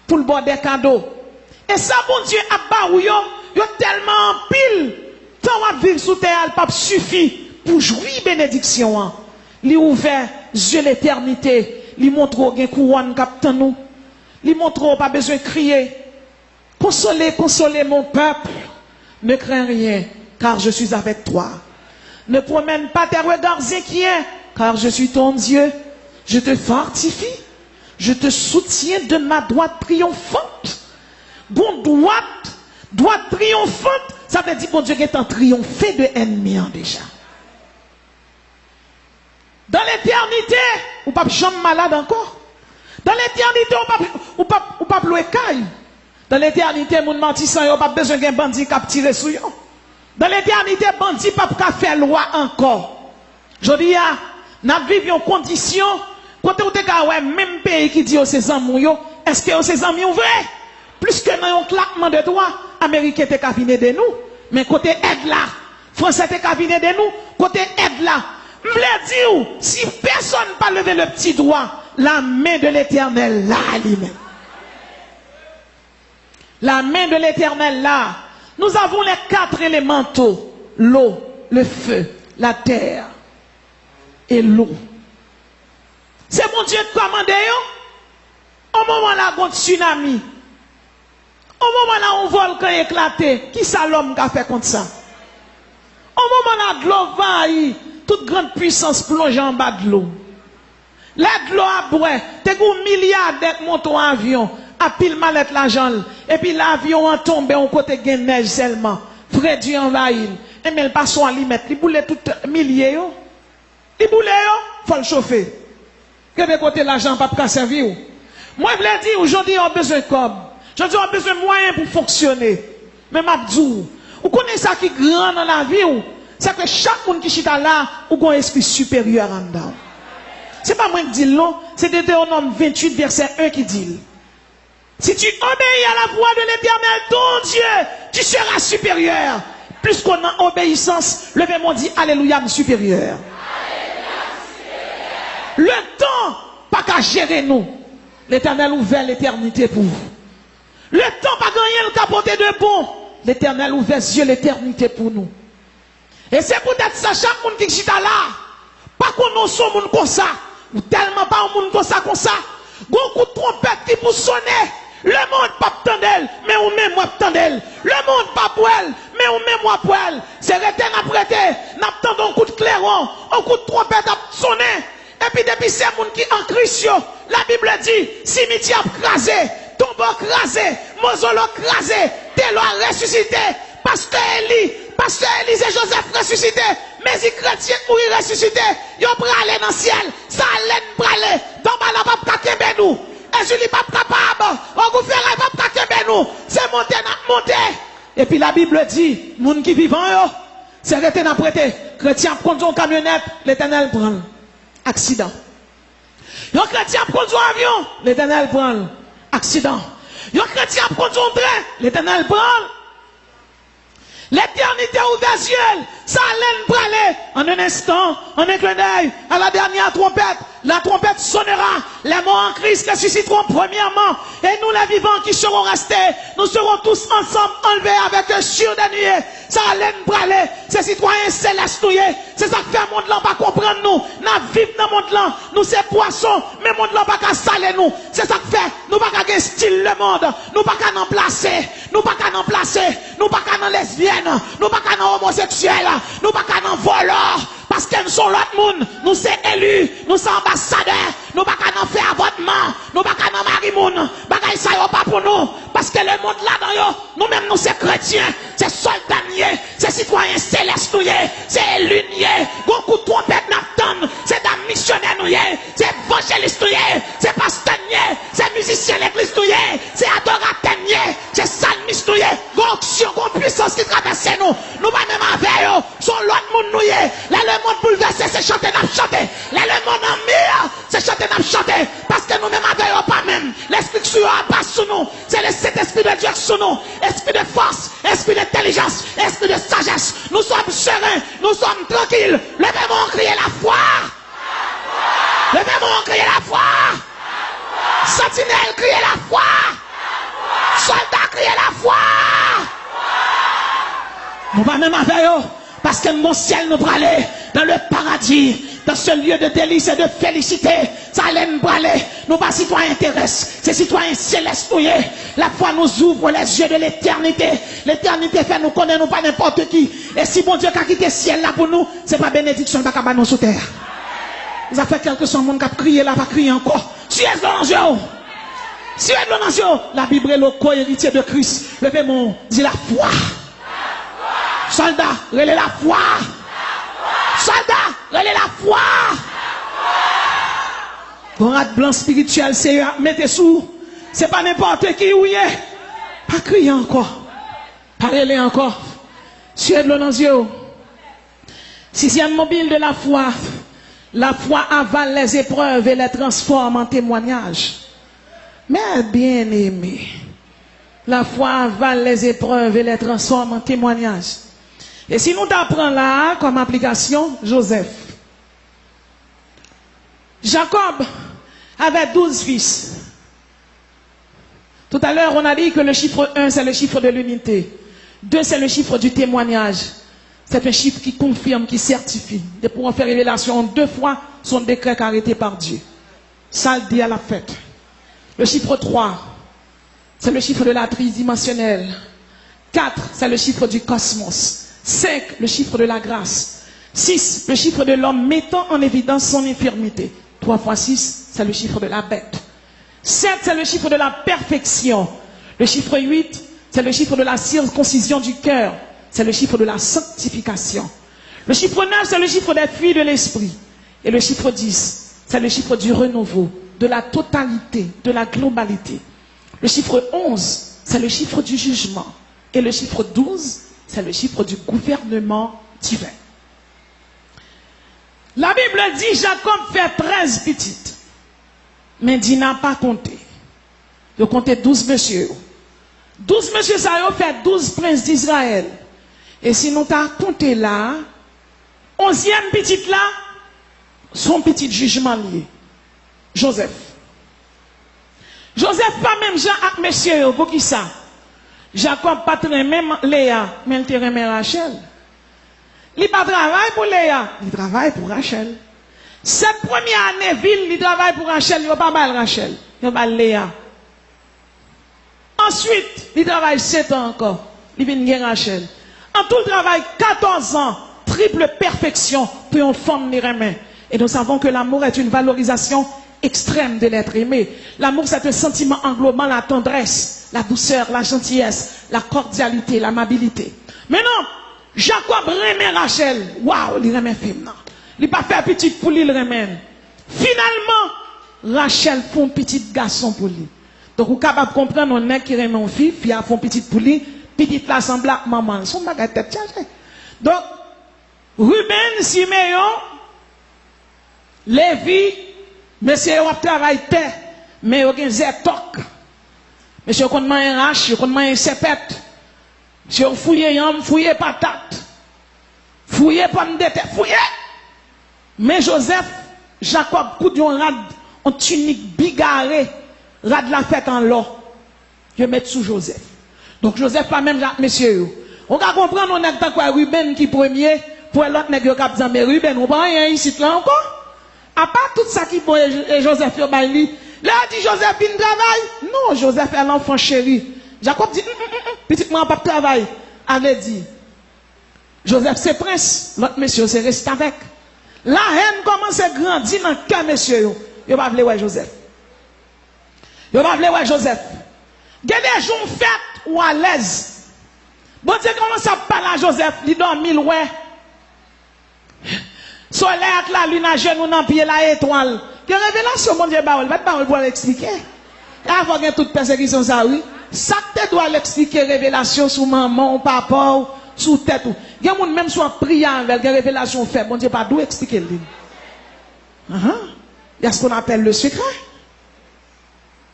pour le boire des cadeaux. Et ça, bon Dieu, à bas yo tellement pile, temps à vivre sous terre, pas suffit pour jouir bénédiction. Lui ouvert yeux l'éternité, lui montre qu'il couronne captain nous, lui montre pas besoin de crier. Consolez mon peuple, ne crains rien, car je suis avec toi. Ne promène pas tes regards inquiets, car je suis ton Dieu. Je te fortifie, je te soutiens de ma droite triomphante. Bon droite triomphante, Ça veut dire que bon Dieu est en triomphé de ennemis déjà. Dans l'éternité, ou pas chambre malade encore. Dans l'éternité, ou pas louer caille. Dans l'éternité, mon mentissant, il pas besoin d'un bandit qui a tiré sur eux. Dans l'éternité, bandit pas faire loi encore. Je dis, nous vivons en condition, quand vous avez même pays qui dit aux ses amis, est-ce que ces amis sont vrais? Plus que dans un claquement de doigts, Américains étaient cavinés de nous. Mais côté aide là, Français étaient cavinés de nous. Côté aide là, je voulais dire, si personne n'a pas levé le petit doigt, la main de l'Éternel là, lui-même. La main de l'Éternel là. Nous avons les 4 élémentaux. L'eau, le feu, la terre et l'eau. C'est mon Dieu qui commande. Au moment là, il y a un tsunami. Au moment là, un volcan éclaté. Qui ça l'homme qui a fait contre ça? Au moment là, de l'eau va, toute grande puissance plonge en bas de l'eau. Là, de l'eau a brûlé. T'es un milliard d'être monté en avion. A pile mallette l'argent. Et puis l'avion en tombe, on côté de neige seulement. Frère Dieu envahit. Et mais le passons à lui mettre. Il boule tout milliers. Il boule, faut le chauffer. Que de côté l'argent pas pour servir. Moi, je voulais dire, aujourd'hui, on a besoin de com. Je dis, on a besoin de moyens pour fonctionner. Mais ma dou, vous connaissez ça qui est grand dans la vie, c'est que chaque monde qui chita là, ou un esprit supérieur en dedans. C'est pas moi qui dis non, c'est Deutéronome 28, verset 1 qui dit. Si tu obéis à la voix de l'Éternel, ton Dieu, tu seras supérieur. Plus qu'on a obéissance, le verbe dit Alléluia, supérieur. Le temps, pas qu'à gérer nous. L'Éternel ouvert l'éternité pour vous. Le temps, pas gagner le capoté de bon. L'Éternel ouvert les yeux l'éternité pour nous. Et c'est peut-être ça, chaque monde qui chita là, pas qu'on nous sommes monde comme ça, ou tellement pas un monde comme ça. Gon coup de trompette qui pour sonner. Le monde pas d'elle, mais on met moi d'elle. Le monde pas pour elle, mais on met moi pour elle. C'est rester n'a prêté, n'attendons un coup de clairon, un coup de trompette à sonner. Et puis depuis c'est monde qui en Christ, la Bible dit, cimetière crasé, tombeau crasé, mausolée crasé, Télo ressuscité, pasteur Élie et Joseph ressuscité, mais les chrétiens pour y ressusciter, ils ont aller dans le ciel, ça allait brûler, dans la pape kakembe nous. Et je ne suis pas capable, on vous fera pas kakembe nous, c'est monter. Et puis la Bible dit, monde qui vivant, c'est arrêté n'a prêté, chrétien conduit une camionnette, l'Éternel prend accident. Un chrétien conduit un avion, l'Éternel prend accident. Un chrétien conduit un train, l'Éternel prend. L'éternité ouverte ciel, ça allait brûler en un instant, en un clin d'œil, à la dernière trompette. La trompette sonnera, les morts en Christ ressusciteront premièrement, et nous les vivants qui serons restés, nous serons tous ensemble enlevés avec un sur des nuées. Ça allait brûler, ces citoyens célestes, c'est ça que fait le monde là pas comprendre nous. Nous vivons dans le monde là, nous c'est poissons, mais le monde là pas qu'à saler nous. C'est ça que fait, nous pas qu'à style le monde, nous pas qu'à en placer, nous pas qu'à en placer, nous pas qu'à en lesbienne, nous pas qu'à en homosexuel, nous pas qu'à en voleur. Parce que nous sommes l'autre monde, nous sommes élus, nous sommes ambassadeurs, nous ne pouvons pas faire avortement, nous ne pouvons pas marier monde, bagaille ça pas pour nous. Parce que le monde là-dedans, nous-mêmes nous sommes chrétiens, c'est soldats, c'est citoyens célestes, c'est élus, beaucoup de trompettes n'attendent, c'est des missionnaires, c'est évangélistes, c'est pasteurs, c'est musiciens l'église, c'est adorateurs, c'est salmistes, l'onction, une puissance qui traverse nous, nous pas même avec eux, sont l'autre monde nous, là le monde bouleversé, c'est chanter, n'a chanter, là le monde en mire, c'est chanter, n'a chanter, parce que nous même avec eux pas même, l'esprit qui abat sur nous, c'est le Saint-Esprit de Dieu sur nous, esprit de force, esprit d'intelligence, esprit de sagesse, nous sommes sereins, nous sommes tranquilles, levez-moi crier la foi, levez-moi crier la foi, sentinelle crier la foi, soldat crier la foi, nous pas même avec eux, parce que mon ciel nous brûler dans le paradis, dans ce lieu de délice et de félicité, ça allait nous brûler. Nous pas citoyens terrestres, c'est citoyens célestes. La foi nous ouvre les yeux de l'éternité. L'éternité fait nous connaître, nous pas n'importe qui. Et si bon Dieu a quitté le ciel là pour nous, c'est pas bénédiction, pas qu'à nous sous terre. Vous avez fait quelque chose, le monde qui a crié là, va crier encore. Si est l'ange, si est l'ange, la Bible est le co-héritier de Christ. Levez mon, dit la foi. Soldat, relais la foi. Soldat, relais la foi. Bon rat blanc spirituel, c'est mettez sous. C'est pas n'importe qui ou est. Pas crier encore. Pas relais encore. Suez de l'eau dans les yeux. Sixième mobile de la foi. La foi avale les épreuves et les transforme en témoignage. Mais bien aimé, la foi avale les épreuves et les transforme en témoignage. Et si nous t'apprenons là, comme application, Joseph. Jacob avait 12 fils. Tout à l'heure, on a dit que le chiffre 1, c'est le chiffre de l'unité. 2, c'est le chiffre du témoignage. C'est un chiffre qui confirme, qui certifie. De pouvoir faire révélation 2 fois son décret arrêté par Dieu. Ça le dit à la fête. Le chiffre 3, c'est le chiffre de la tridimensionnelle. 4, c'est le chiffre du cosmos. 5, le chiffre de la grâce. 6, le chiffre de l'homme mettant en évidence son infirmité. 3 fois 6, c'est le chiffre de la bête. 7, c'est le chiffre de la perfection. Le chiffre 8, c'est le chiffre de la circoncision du cœur. C'est le chiffre de la sanctification. Le chiffre 9, c'est le chiffre des fruits de l'esprit. Et le chiffre 10, c'est le chiffre du renouveau, de la totalité, de la globalité. Le chiffre 11, c'est le chiffre du jugement. Et le chiffre 12, c'est le chiffre du gouvernement divin. La Bible dit Jacob fait 13 petites. Mais il n'a pas compté. Il a compté 12 messieurs. 12 messieurs, ça a fait 12 princes d'Israël. Et si nous t'as compté là, 11e petite là, son petit jugement lié. Joseph. Joseph pas même Jean avec messieurs, pour qui ça? Jacob pas très même Léa, mais il te remet Rachel. Il pas travaille pour Léa, il travaille pour Rachel. Cette première année, ville, il travaille pour Rachel, il va pas mal Rachel, il va Léa. Ensuite, il travaille 7 ans encore, il vient gagner Rachel. En tout, il travaille 14 ans, triple perfection pour une femme ni remet. Et nous savons que l'amour est une valorisation extrême de l'être aimé. L'amour, c'est un sentiment englobant la tendresse, la douceur, la gentillesse, la cordialité, l'amabilité. Maintenant, Jacob remet Rachel. Waouh, il remet femme. Il n'a pas fait petit pour lui, il remet. Finalement, Rachel fait un petit garçon pour lui. Donc, vous êtes capable de comprendre, on est qui remet une fille, fille a fait un petit pour lui, petite la semble à maman. Son bagage tête chargée. Donc, Ruben, Siméon, Lévi, monsieur, on travaille terre, mais on a zétok. Monsieur, on a un hache, on a un sepette. Monsieur, on fouille yam, fouille patate. Fouille pomme de terre, fouille. Mais Joseph, Jacob, coup de rad, en tunique bigarrée, rad la fête en l'or. Je mets sous Joseph. Donc Joseph, pas même Jacques, monsieur. On va comprendre, on est dans quoi Ruben qui premier, pour l'autre nègre qui a dit, mais Ruben, on prend rien ici là encore. À part tout ça qui pour Joseph, là, dit Joseph, il travaille. Non, Joseph est l'enfant chéri. Jacob dit, petit moi, pas de travail. Avait dit, Joseph, c'est prince. L'autre monsieur, c'est resté avec. La haine commence à grandir dans le cœur, monsieur. Il va vouloir Joseph. Il va vouloir Joseph. Il y a des jours fêtes ou à l'aise. Bon Dieu commence à parler à Joseph. Il dormit, ouais. Soleil la lune à genoux dans pied la étoile. Que révélation, mon Dieu, il va pas pour l'expliquer. Avant que toute persécution, ça, oui. Ça te doit l'expliquer, révélation sur maman, papa, sur tête. Il y a des gens même soit priant avec des révélations faites. Mon Dieu, pas d'où expliquer le Il y a ce qu'on appelle le secret.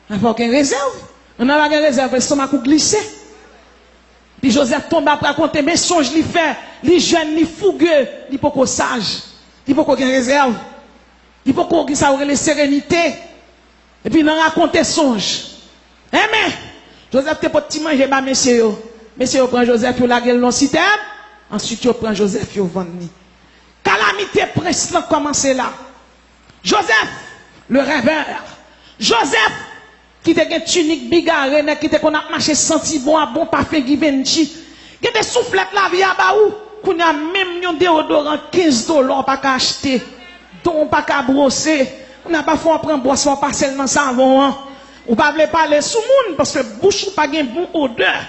Il faut qu'il y ait une réserve. On a une réserve, le stomac glissé. Puis Joseph tombe après raconter mes songes, il fait, les jeunes, les fougueux, il faut qu'on sage. Il faut qu'on ait une réserve. Il faut qu'on ait ça aurait les sérénité. Et puis il a raconté songe. Eh mais, Joseph te petit manger ba monsieur. Monsieur prend Joseph yo la gueule non citerne. Ensuite yo prend Joseph yo vendre. Calamité presque commencé là. Joseph, le rêveur. Joseph qui te une tunique bigarrée, qui te qu'on a marché senti bon à bon parfum Givenchy. Qui te soufflette la vie à baou. Qu'on a même un déodorant $15 pas qu'à acheter. Donc pas qu'à brosser. On n'a pas fait prendre boisson pas seulement savon. Ou pas parler sous monde parce que bouche ou pas gain bon odeur.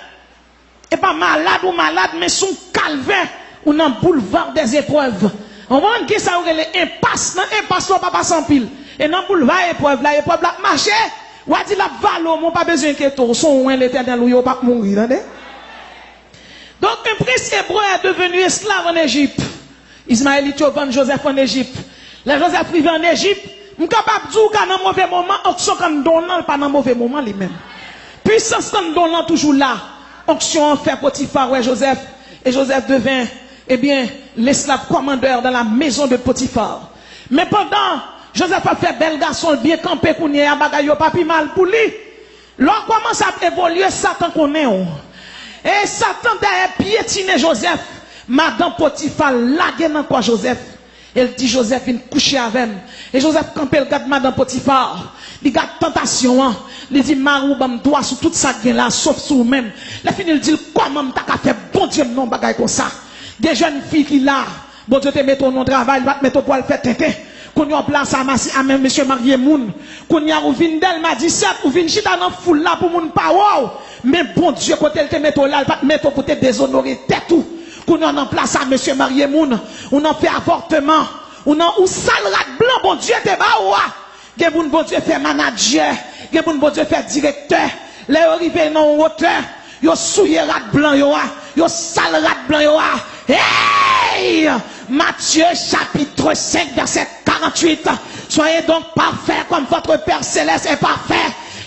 et pas malade ou malade, mais son calvaire ou dans boulevard des épreuves. On voit que ça aurait les impasses, non impasse là pas sans pile. Et dans boulevard épreuve là marcher, ou a dit la valo, mon pas besoin que tout son l'Éternel ou yo pas mourir, entendez? Donc un prince hébreu est devenu esclave en Égypte. Ismaël vend Joseph en Égypte. Les Joseph privé en Égypte, je suis capable de dire qu'à un mauvais moment, onction quand donnant pas dans mauvais moment lui-même. Puissance quand donnant toujours là. Onction fait Potiphar ouais Joseph et Joseph devint l'esclave commandeur dans la maison de Potiphar. Mais pendant Joseph a fait bel garçon bien campé qu'on y a bagaille pas plus mal pour lui. Là commence à évoluer Satan connaît. Et Satan a piétiné Joseph. Madame Potiphar lagué dans quoi Joseph. Elle dit Joseph vient coucher avec elle. Et Joseph campé le garde Madame Potiphar. Il garde tentation. Il dit Marou bam doigt sur tout ça là sauf sur même. La fin il dit comment t'as qu'à faire bon Dieu non bagaille comme ça. Des jeunes filles qui là, bon Dieu te met ton nom travail, va te mettre pour le faire tintin. Qu'on y a place à même monsieur marié moun. Qu'on y a ou vin d'elle m'a dit ça ou vin chita dans foule là pour moun pas wow. Mais bon Dieu quand elle te met là, va te mettre pour te déshonorer tête tout. Qu'on y a en place à monsieur marié moun, on en fait avortement. On a ou sale rat blanc bon Dieu te ba ou que bon Dieu fait manager, que bon Dieu fait directeur. Les arrivé non hauteur, yo souillé rat blanc yo sale rat blanc yo. Hey! Matthieu chapitre 5 verset 48. Soyez donc parfaits comme votre Père céleste est parfait.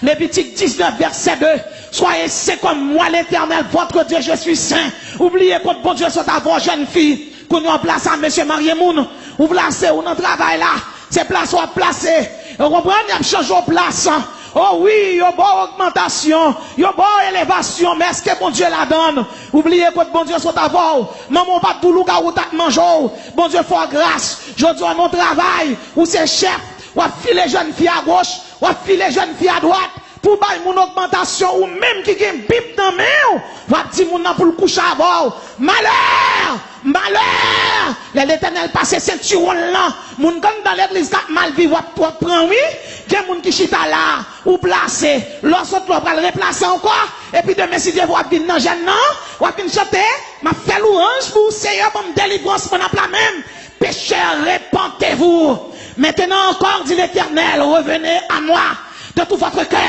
Lévitique 19 verset 2. Soyez saints comme moi l'Éternel votre Dieu je suis saint. Oubliez que bon Dieu soit avant jeune fille. Qu'on y a place à monsieur Mariémoun. Ou placez ou dans travail là. C'est place ou placé. Vous comprenez? Il y a changé de place. Oh oui, il y a bonne augmentation, il y a bonne élévation, mais est-ce que bon Dieu la donne? Oubliez que bon Dieu soit avant. Maman pas tout louga ou ta mange. Bon Dieu faut grâce. Je dis à mon travail, ou c'est chef, ou à filer jeune fille à gauche, ou à filer jeune fille à droite, pour bailler mon augmentation, ou même qui gagne bip dans main, va dire mon pour le coucher avant. Malheur! Malheur! L'Éternel passe ceinturon là. Moun gang dans l'église mal vivre prend oui. Gen moun qui chita là ou placé. Lorsque tu vas le replacer encore et puis demain si Dieu va venir dans jeune non, va venir chanter, m'a fait louange pour Seigneur pour me délivrance pendant la même. Pécheurs, répentez-vous. Maintenant encore dit l'Éternel, revenez à moi de tout votre cœur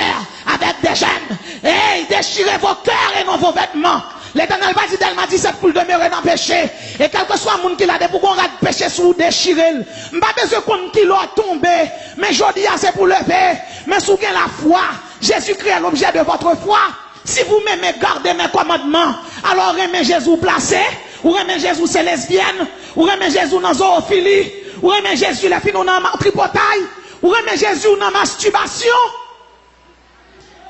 avec des jeunes. Hey, déchirez vos cœurs et non vos vêtements. L'Éternel va dire, elle m'a dit, c'est pour demeurer dans le péché. Et quel que soit le monde qui l'a dit, pour qu'on rate péché sous déchirer. Pas besoin qu'on qui l'a tombé. Mais je dis, c'est pour lever. Mais sous la foi, Jésus-Christ est l'objet de votre foi. Si vous m'aimez, gardez mes commandements. Alors aimez Jésus placé. Ou aimez Jésus c'est lesbienne. Ou aimez Jésus dans zoophilie. Ou aimez Jésus les filles dans tripotaille. Ou aimez Jésus dans masturbation.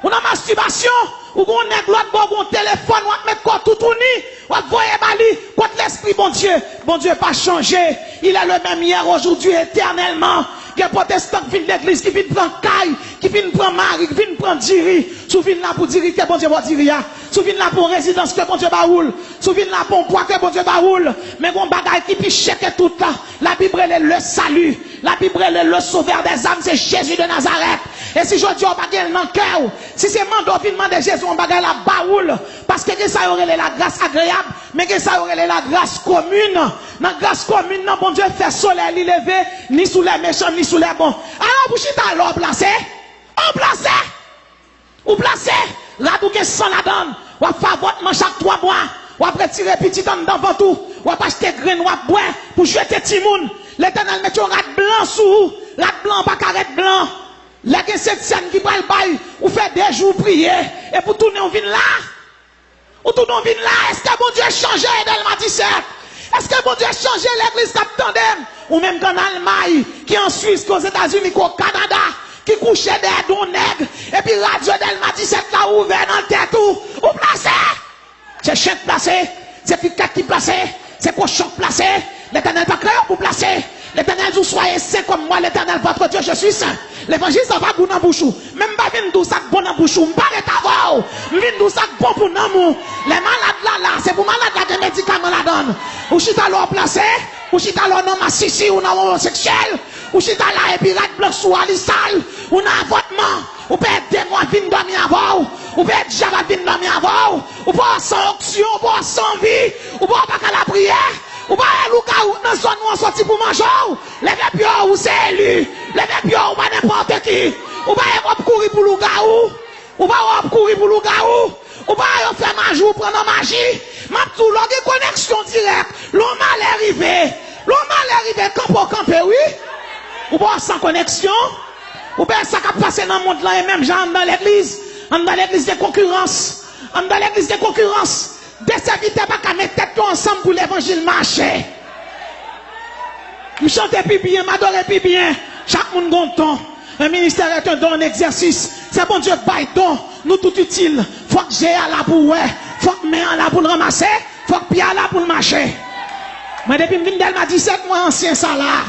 Ou dans masturbation. Ou qu'on est l'autre bon téléphone, ou mettre quoi tout ni, ou voyez bali, contre l'esprit bon Dieu pas changé, il est le même hier, aujourd'hui, éternellement. Que protestant qui vient de l'église, qui vient prendre caille, qui vient prendre mari, qui vient prendre diri, souviens là pour dire que bon Dieu va dire, souviens là pour résidence que bon Dieu baoule, souviens là pour poids que bon Dieu baoule, mais bon bagaille qui piche que tout là, la Bible est le salut, la Bible est le sauveur des âmes, c'est Jésus de Nazareth. Et si je dis on bagaille dans le cœur, si c'est mandovinement de Jésus, on bagaille la baoule, parce que ça aurait la grâce agréable, mais que ça aurait la grâce commune. Dans la grâce commune, non, bon Dieu fait soleil levé, ni sous les méchants, ni sous les bons. Alors, vous chita alors placé, ou placé, là où que sans la donne, ou à faire votre chaque 3 mois, ou après tirer petit temps devant tout, ou à acheter grain, ou à boire, pour jeter timoun. L'Éternel met un rat blanc sous, rat blanc, pas carrette blanc. Là, que cette scène qui va le bail, ou fait des jours prier, et pour tourner, on vient là. Ou tourner, on vient là. Est-ce que bon Dieu a changé dans le 17? Est-ce que bon Dieu a changé l'église Cap Tandem? Ou même qu'en Allemagne, qui en Suisse, qu'aux États-Unis, qu'au Canada, qui couchait des dons nègres, et puis Radio Delma 17 là ouvert dans le tête ou placé. C'est chèque placé, c'est piquet qui placé, c'est cochon placé, l'Éternel pas créé pour placer. L'Éternel dit, soyez saints comme moi, l'Éternel, votre Dieu, je suis saint. L'évangile, ça va bon dans bouchou. Même pas vin tout ça bon dans bouchou. M'paré t'avoir. Vin tout ça bon pour nous. Les malades là, c'est pour malades là des médicaments la donne. Ou chita l'or placé, ou chita l'or non massissi, ou non homosexuel, ou chita là et puis rat bloc sous alisal, ou non avortement, ou peut être des mois vin dormir avant, ou peut déjà pas venir dans mes avant, ou pas sans option, ou pas sans vie, ou pas à la prière, ou pas à Luka ou dans zone où on sorti pour manger, les pieds ou c'est élu, les pieds ou pas n'importe qui, ou pas courir pour Luka ou pas courir pour Luka ou pas faire magie ou prendre magie, m'a tout logé connexion directe, l'homme mal arrivé, camper, oui, ou pas sans connexion, ou bien ça qui passe dans le monde là, et même gens dans l'église de concurrence, dans l'église de concurrence, des serviteurs pas qu'à mettre tête ensemble pour l'évangile marcher. Je chante plus bien, m'adore plus bien, chaque monde content. Un ministère est un don, un exercice. C'est bon Dieu, bail don, nous tout utile. Faut que j'ai à la pour ouais, faut que j'ai à la pour le ramasser, faut que Pierre à la pour le marcher. Moi, depuis que je m'a 17 mois ancien salaire,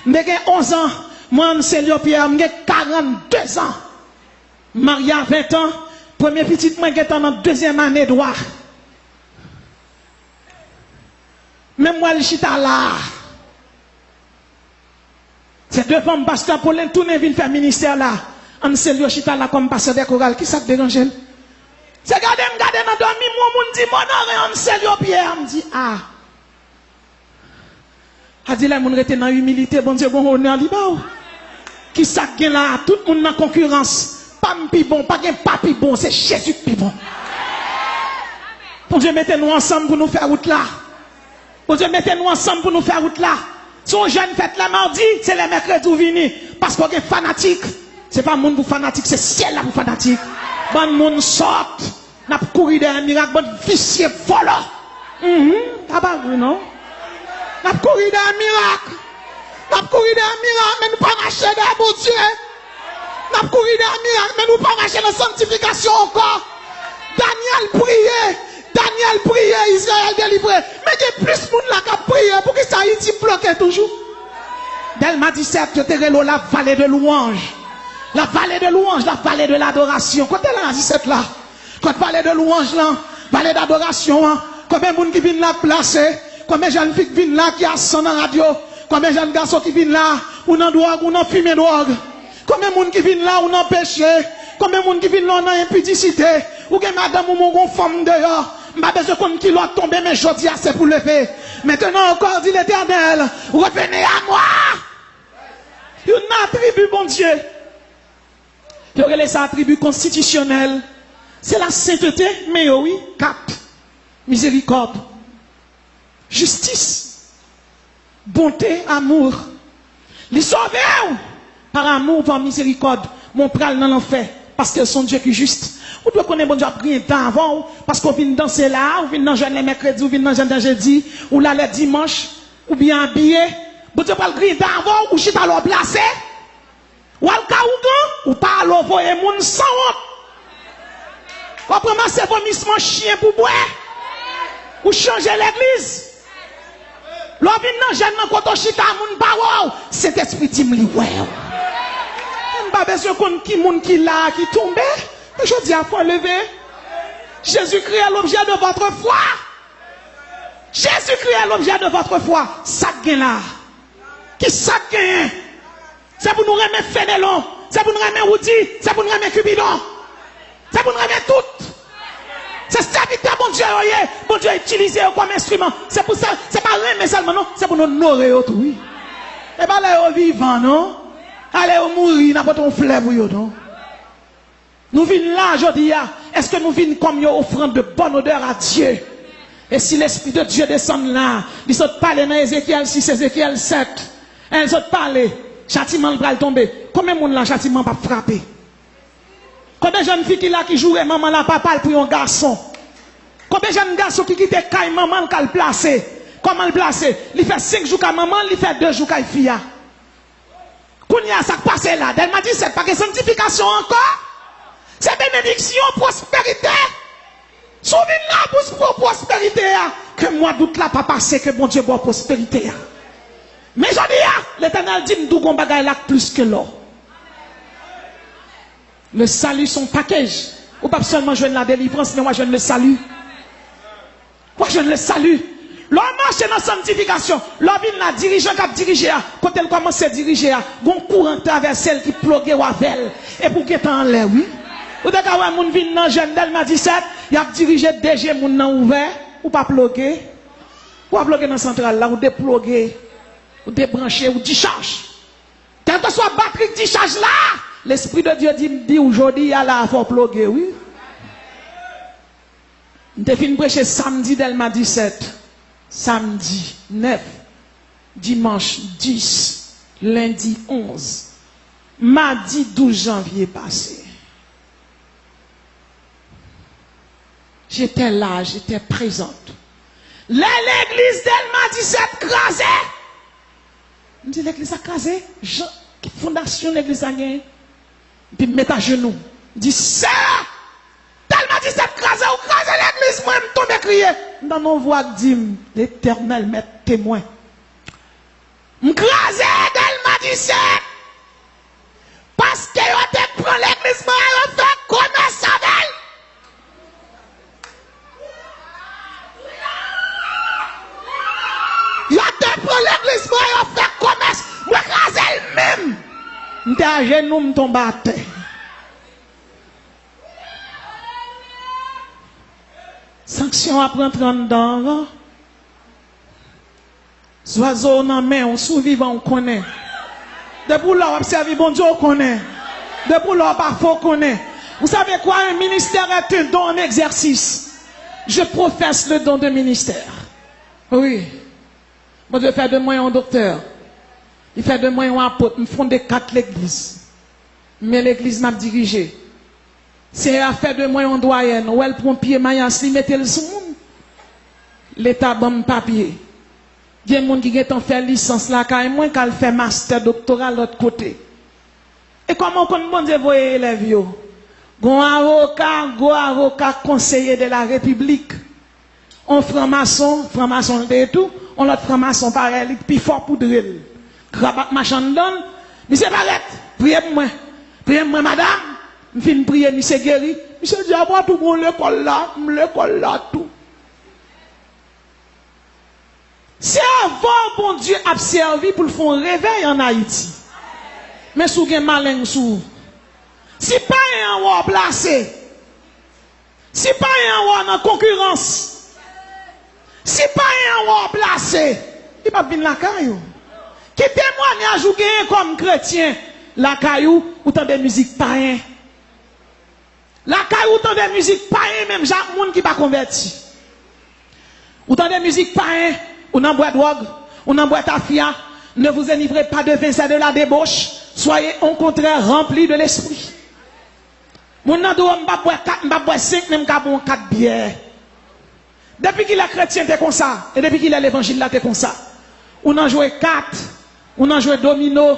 j'ai 11 ans, moi, c'est Pierre, j'ai 42 ans. Marié à 20 ans, premier petit, moi, j'ai dans deuxième année de droit. Même moi, je suis là. C'est deux femmes, pasteur Paulin, tout le monde faire ministère là. On sait le chita là comme pasteur de chorale. Qui ça te dérange? C'est garder dans dormi, moi, on dit, mon nom, on sait le Pierre. On dit, ah. A dit là, mon rete dans humilité, bon Dieu, bon honneur, liba. Qui ça gagne là? Tout le monde dans concurrence. Pas pi bon, pas gain pas pi bon, c'est Jésus pi bon. Bon Dieu, mettez-nous ensemble pour nous faire route là. Bon Dieu, mettez-nous ensemble pour nous faire route là. Son jeune fête la mardi, c'est les mercredis où vini. Parce qu'on est fanatique. C'est pas monde pour fanatique, c'est ciel là pour fanatique. Bon monde sort, n'a pas couru d'un miracle, bon vicieux volant. T'as pas vu, non? N'a pas couru d'un miracle. N'a pas couru d'un miracle, mais nous pas marcher d'un bon Dieu. N'a pas couru d'un miracle, mais nous pas marcher dans la sanctification encore. Daniel priait, Israël délivré. Mais il y a plus de monde là qui a prié pour que ça Haïti bloqué toujours. Delma 17, je te relève la vallée de louange. La vallée de louange, la vallée de l'adoration. Quand elle a 17 là, quand vallée de louange là, vallée d'adoration, hein, combien de monde qui viennent là placer, combien de jeunes filles qui viennent là qui a son en radio, combien de jeunes garçons qui viennent là, ou dans drogue, ou dans fumée drogue, combien de monde qui viennent là, ou dans péché, combien de monde qui viennent là, dans impudicité, ou que madame ou mon femme dehors. M'a besoin qu'on qui l'a tombé, mais je dis assez pour lever. Maintenant encore, dit l'Éternel, revenez à moi. Une attribut, bon Dieu. Il y aurait les attributs constitutionnels. C'est la sainteté, mais oui, 4. Miséricorde. Justice. Bonté, amour. Les sauver par amour, par miséricorde. Mon pral dans l'enfer. Parce que son Dieu qui est juste. Ou doit connaître bon Dieu prier avant, parce qu'on vient danser là, ou vient dans jeune les mercredis, ou vient dans jeune jeudi, ou là les dimanches, ou bien habillé. Bon Dieu pas le griller avant, ou chita l'en placer. Ou al kaougan, ou pas l'envoyer moun sans honte. Ou après masser vomissement chien pour boire. Ou changer l'église. L'on vient dans jeune nan koto chita moun ba cet esprit dit m'li ouais. On pas besoin qu'on qui moun qui là qui tombe. Je dis à foi lever. Jésus-Christ est l'objet de votre foi. Jésus-Christ est l'objet de votre foi. Ça gagne là. Qui ça gagne? C'est pour nous remettre Fénélon. C'est pour nous remettre Woody. C'est pour nous remettre Cupidon. C'est pour nous remettre tout. C'est serviteur, bon Dieu, bon Dieu utilisé comme instrument. C'est pour ça, c'est pas remettre seulement, non. C'est pour nous nourrir tout, oui. Et pas aller au vivant, non. Aller au mourir, n'a pas ton fleuve, non. Nous venons là aujourd'hui, est-ce que nous venons comme une offrande de bonne odeur à Dieu? Et si l'Esprit de Dieu descend là, il saute parler dans Ézéchiel 6, Ézéchiel 7, elle saute parler, châtiment va tomber. Combien de monde là, châtiment pas frapper? Combien de jeunes filles qui là qui jouent maman là, papa pour un garçon? Combien de jeunes garçons qui quittent caille maman qui le placer? Comment le placer? Il fait 5 jours qu'à maman, il fait 2 jours qu'à fille. Quand il y a ça qui passe là, elle m'a dit c'est pas que sanctification encore. C'est bénédiction, prospérité. Souviens là pour prospérité. Que moi doute là pas passer que bon Dieu boit prospérité. Mais je dis, l'Éternel dit nous devons bagaille là plus que l'or. Le salut son package. Ou pas seulement jouer la délivrance, mais moi je ne le salue. Moi je ne le salue. L'homme marche dans la sanctification. L'homme vient la dirigeant qui a dirigé. Quand elle commence à diriger, bon courant vers celle qui plogue ou avec elle. Et pour qu'elle en l'air, oui. Ou de ka wè moun vin nan jeune Delma 17, y a dirigé DG moun nan ouvert, ou pas bloqué. Ou pas bloqué dans centrale là, ou déplogué, ou débranché, ou décharge. Quelle que soit batterie décharge là, l'Esprit de Dieu dit aujourd'hui, il y a là, il faut bloquer, oui. Je fin prêcher samedi Delma 17, samedi 9, dimanche 10, lundi 11, mardi 12 janvier passé. J'étais là, j'étais présente. L'église Delma 17 crasée. Je dis l'église a crasé. Fondation l'église a gagné. Puis me mettre à genoux. Je dis ça. Delma 17 crasé ou crasé l'église. Moi, je tombe crier. Dans nos voix, dit l'Éternel met témoin. Je crasé Delma 17. Parce que je prends l'église, je fais commerce avec elle. L'église, moi, je fais commerce, moi, je elle-même. Je suis à genoux, je tombe à terre. Sanction après entrer dedans. Oiseau dans la main, on survivant, on connaît. Depuis là, on observe, bon Dieu, on connaît. Depuis là, parfois, on connaît. Vous savez quoi, un ministère est un don en exercice. Je professe le don de ministère. Oui. Moi, je fais de moi un docteur. Il fait de moi un apôtre. Je fonde 4 l'église. Mais l'église m'a dirigé. C'est à faire de moi un doyen. Ou elle prend pied, maïas, li mette le sous monde. L'État bon papier. Il y a des gens qui ont fait licence là, quand moins qu'elle fait master, doctorat de l'autre côté. Et comment on bon Dieu voit élèves yo? Gon avocat conseiller de la République. On franc-maçon et tout. On l'autre franc-maçon pareil, puis fort pour drill. Cravate machin donne. Monsieur Barrette, priez pour moi, madame. Je finis prier, monsieur guéri. Monsieur dit, moi tout bon l'école là, tout. C'est avant, bon Dieu, a servi pour le faire un réveil en Haïti. Mais sous gen malin sous. Si pas un roi placé, si pas un roi en concurrence, si pas un roi placé, il va venir la caillou. Qui témoignage ou gagne comme chrétien, la caillou ou tant de musique païen. La caillou ou tant de musique païen, même Jacques Moun qui pas converti. Ou tant de musique païen, ou n'en boit drogue, ou n'en boit tafia, ne vous enivrez pas de vin, c'est de la débauche, soyez au contraire remplis de l'esprit. Mon nan do m'pa boire 5, même ka bon 4 bières. Depuis qu'il est chrétien, t'es comme ça. Et depuis qu'il est l'évangile, là, t'es comme ça. On en joue 4. On en joue domino.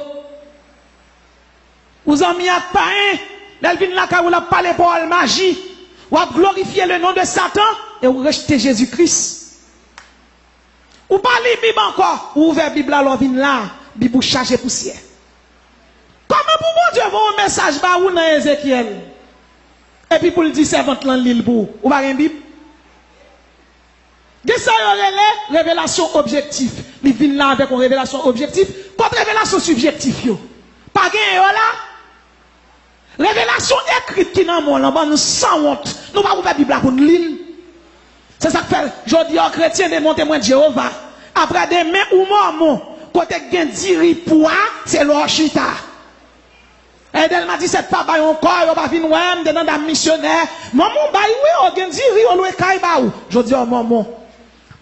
Vous en mis à pain. L'elvin là, quand vous la parlé pour la magie. Vous avez glorifié le nom de Satan. Et vous rejetez Jésus-Christ. Vous parlez Bible encore. Vous ouvrez la Bible là, l'elvin là. Bible chargé poussière. Comment pour mon Dieu, vous un message bah ou dans Ézéchiel? Et puis pour le dire, servante là, l'île pour. Ou pas une Bible? De ça, il y a révélation objective. Il vient là avec une révélation objective contre révélation subjective. Pas gain là. Révélation écrite qui dans mon là, nous sans honte. Nous pas ouvrir la Bible pour nous lire. C'est ça que fait. Je dis aux chrétiens de mon témoin de Jéhovah. Après demain ou mormon, côté gain diri poids, c'est l'orchita. Et elle m'a dit cette papa encore, on va venir ouais, dedans d'un missionnaire. Maman, bah oui, on gain diri, on le caille ba ou. Je dis oh maman.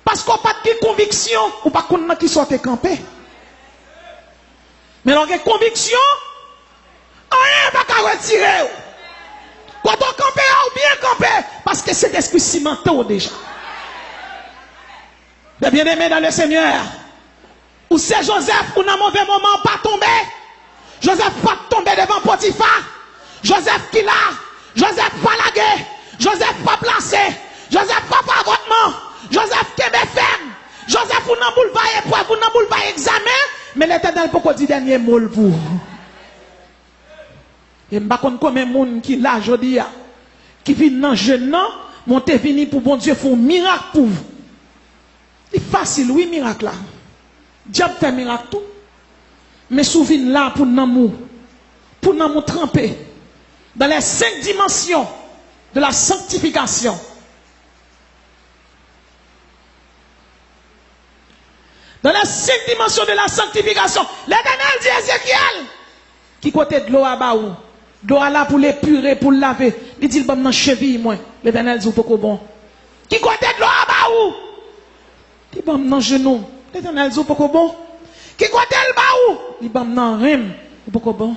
Parce qu'on n'a pas de conviction, ou pas qu'on a qui sortent camper. Mais on a une conviction, rien va qu'à retirer. Quand on campe, ou bien camper, parce que c'est l'esprit cimenté déjà. Mais bien aimé dans le Seigneur, ou c'est Joseph, ou dans un mauvais moment, pas tombé. Joseph pas tombé devant Potiphar. Joseph qui l'a, Joseph pas lagué, Joseph pas placé, Joseph pas fagotement. Joseph Kébé ferme. Joseph ou nan boulevard épreuve, ou nan boulevard examen, mais l'Éternel pour dire dernier mot pour. Et m'pa konn combien moun qui là jodi a, qui vient nan jeune nan, monte vini pour bon Dieu font miracle pour vous. C'est facile oui miracle là. Diable fait miracle tout. Mais souvin là pour nan mou tremper. dans les 5 dimensions de la sanctification. Dans les 5 dimensions de la sanctification, l'Éternel dit à Ézéchiel, qui côté de l'eau à baou, de l'eau là pour l'épurer, pour le laver, il dit, bon, dans cheville, moi, l'Éternel dit, pourquoi bon. Qui côté de l'eau à baou, il dit, bon, dans genou, l'Éternel dit, pourquoi bon. Qui côté le baou, il dit, bon, dans rime, pourquoi bon.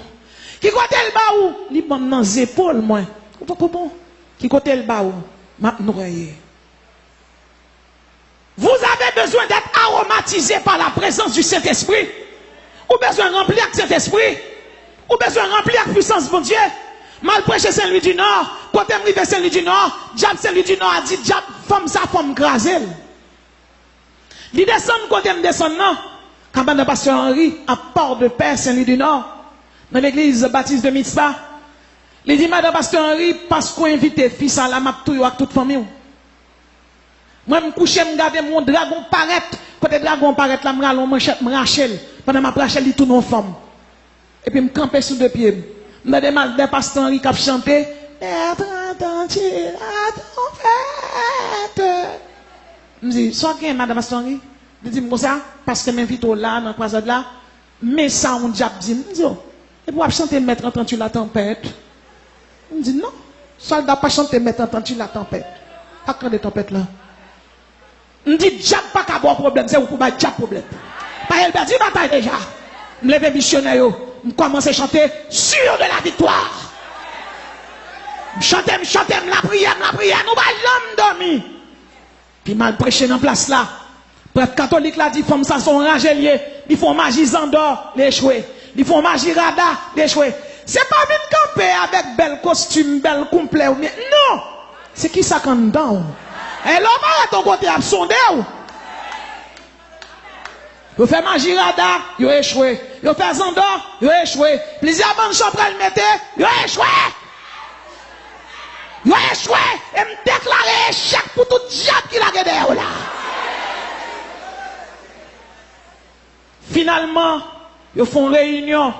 Qui côté le baou, il dit, bon, dans épaules, moi, pourquoi bon. Qui côté le baou, m'a noyé. Vous avez besoin d'être aromatisé par la présence du Saint-Esprit. Ou besoin de remplir avec Saint-Esprit. Ou besoin de remplir avec puissance de mon Dieu. Mal prêché Saint-Louis du Nord. Côté m'rivé Saint-Louis du Nord. Diable Saint-Louis du Nord a dit, diable, femme ça, femme grasée. Il descend côté me descend non. Quand le pasteur Henri, à Port de Paix, Saint-Louis du Nord, dans l'église baptiste de Mitzvah, il dit, madame pasteur Henri, parce qu'on invite fils à la map tout avec toute famille. Moi, je me couche, je regarde mon dragon paraître. Côté dragon paraître, là, je me manchette, me rachel. Pendant ma rachel, il tourne en femme. Et puis, je me campe sous deux pieds. Je me demande des pasteurs qui ont chanté. Être attentif à ton fête. Je me dis, soit qu'un madame pasteur Henri. Je dis, moi, ça, parce que m'invite là, dans la croisade là. Mais ça, on diable dit, je dis, oh. Et pour chanter, mettre entendu la tempête. Je me dis, non. Soldat pas chanter, mettre entendu la tempête. Pas quand des tempêtes là. On dit, diable pas qu'à avoir problème, c'est pour pas diable problème. Pas elle perdu bataille déjà. Je me lève missionnaire, je commence à chanter sûr de la victoire. Je chante, la prière, nous pas l'homme dormi. Puis mal prêché dans place là. Prêtre catholique là dit, femme ça sont rangeliers, ils font magie Zandor, les échoués. Ils font magie Rada, les échoués. C'est pas une camper avec bel costume, bel complet. Non! C'est qui ça quand dedans? Et l'homme à ton côté a sondé. Vous faites magie Rada, vous échoué. Vous faites Zandor, vous échoué. Plusieurs bonnes choses pour le mettre, vous échoué. Vous échoué. Et me déclarer échec pour tout diable qui l'a gagné là. Finalement, ils font réunion.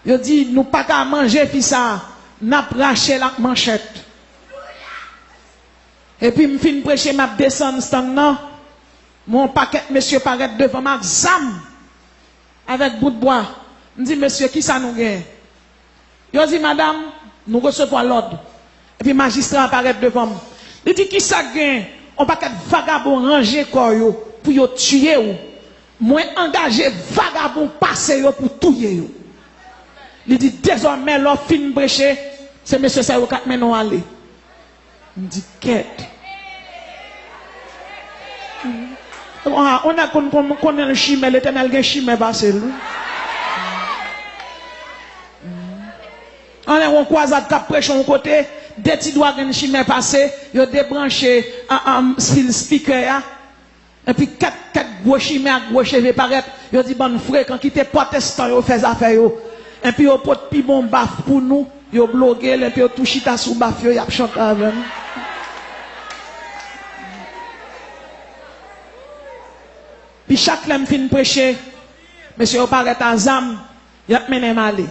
Ils disent, nous pas qu'à manger, puis ça, n'a raché la manchette. Et puis, je finis prêcher, je descends stand mon paquet, monsieur paraît devant ma zam, avec bout de bois. Je dis, monsieur, qui ça nous gagne? Je dis, madame, nous recevons l'ordre. Et puis, magistrat apparaît devant moi. Il dit, qui ça gagne? On paquet vagabond ranger quoi, pour yo tuer ou. Moi, engagé vagabond passer pour tuer yo. Il dit, désormais, l'offre fin prêcher, c'est monsieur Sayokat maintenant aller. Il me dit, quête. On a connu le chimé, l'éternel a chimé passé. On a un croisade qui a prêché un côté, des petits doigts de chimé passé, ils ont débranché un speaker. Et puis, quatre gros chimés à gros cheveux paraître, ils ont dit, bon frère, quand ils étaient protestants, ils ont fait affaire. Et puis, ils ont pot pi bon baf pour nous, ils ont bloqué, et puis ils ont touché ta sous baf, ils ont chanté avec nous. Puis chaque lème fin prêcher, monsieur au paraît en zam, il a mené malé.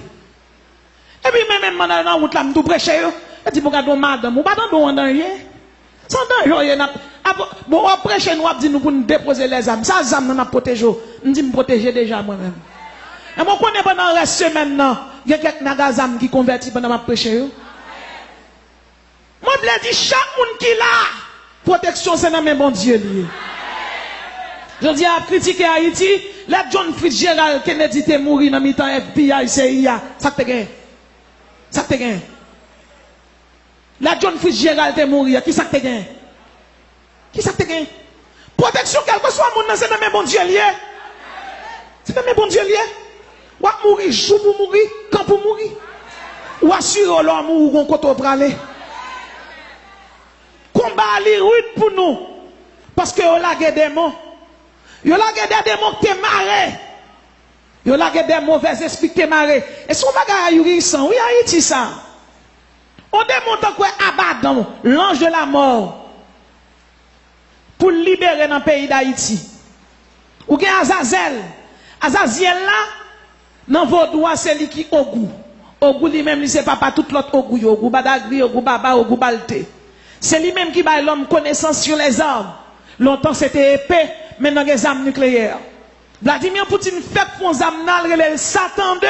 Et puis même dans la route là, tout prêcher yo, il dit regarde madame, ou pas dans danger. Sans danger, bon on prêcher nous dit nous pour nous déposer les âmes. Ça zam nous n'a protéger. On dit me protéger déjà moi-même. Et moi connais pendant la semaine là, il y a quelques nagazam qui converti pendant ma prêcher yo. Moi je dis chaque monde qui là, protection c'est dans mes bon Dieu lié. Je dis à critiquer Haïti, la John Fitzgerald Kennedy était mort dans le temps FBI, CIA, ça te gagne. Ça te gagne. La John Fitzgerald était mort, qui ça te gagne? Qui ça te gagne? Protection, quel que soit le monde, c'est dans mes bons dieux liés. C'est dans mes bons dieux liés. Ou à mourir, jour pour mourir, quand pour mourir. Ou assurer l'homme ou on côté pour aller. Combat les rudes pour nous. Parce que on a des démons. Yo la gade des démons qui marré. Yo la gade des mauvais esprits qui marré. Et son bagage yurissant, oui Haïti ça. On démonte quoi Abaddon, l'ange de la mort. Pour libérer dans le pays d'Haïti. Ou gen Azazel. Azazel là, dans vos doigts c'est lui qui au goût. Ogou lui-même, c'est papa tout l'autre Ogou, Ogou Badagri, Ogou Baba, Ogou Balte. C'est lui-même qui bat l'homme connaissance sur les armes. Longtemps c'était épée, maintenant il y a des armes nucléaires. Vladimir Poutine fait pour les armes le Satan 2.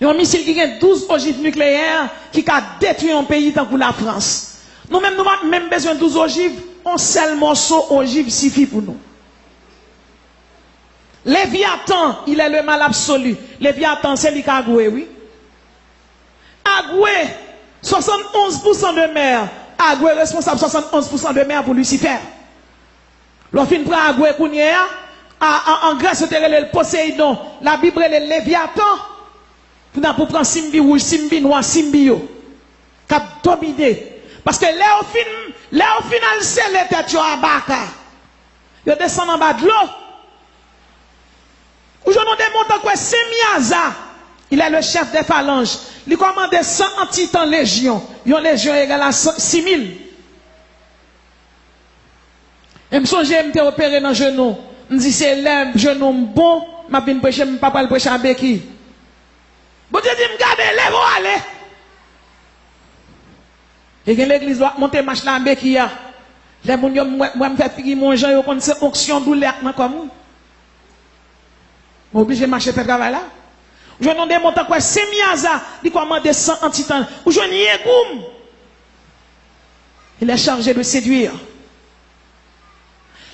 Il y a un missile qui a 12 ogives nucléaires qui a détruit un pays tant que la France. Nous-mêmes, nous avons même besoin de 12 ogives. Un seul morceau ogive suffit pour nous. Léviathan, il est le mal absolu. Léviathan, c'est lui qui a goué, oui. Agoué, 71% de mer. Agoué responsable 71% de mer pour Lucifer. L'offre prend Agoué Kounia, en Grèce, c'était le Poséidon. La Bible, est le Léviathan. Pour prendre Simbi rouge, Simbi noir, Simbi yo. Cap dominé. Parce que là, au final, c'est les têtes à Baka. Ils descendent en bas de l'eau. Aujourd'hui, on démontre que c'est Miaza. Il est le chef des phalanges. Il commande 100 titans légion. Une légion égale à 6000. Et me songe, je opéré dans le genou. Je me dis, c'est le genou bon. Je vais prêcher, je ne vais pas prêcher à Béki. Bon Dieu dit, regardez, lève-vous, allez. Et que l'église doit monter marche là en Béki. Les gens, moi, me fait figurer mon gens, ils ont une onction douleur comme je suis obligé de marcher pour travail là. Je ne démontre quoi, c'est Miaza, il commande 100 antitans. Ou je n'y ai goum. Il est chargé de séduire.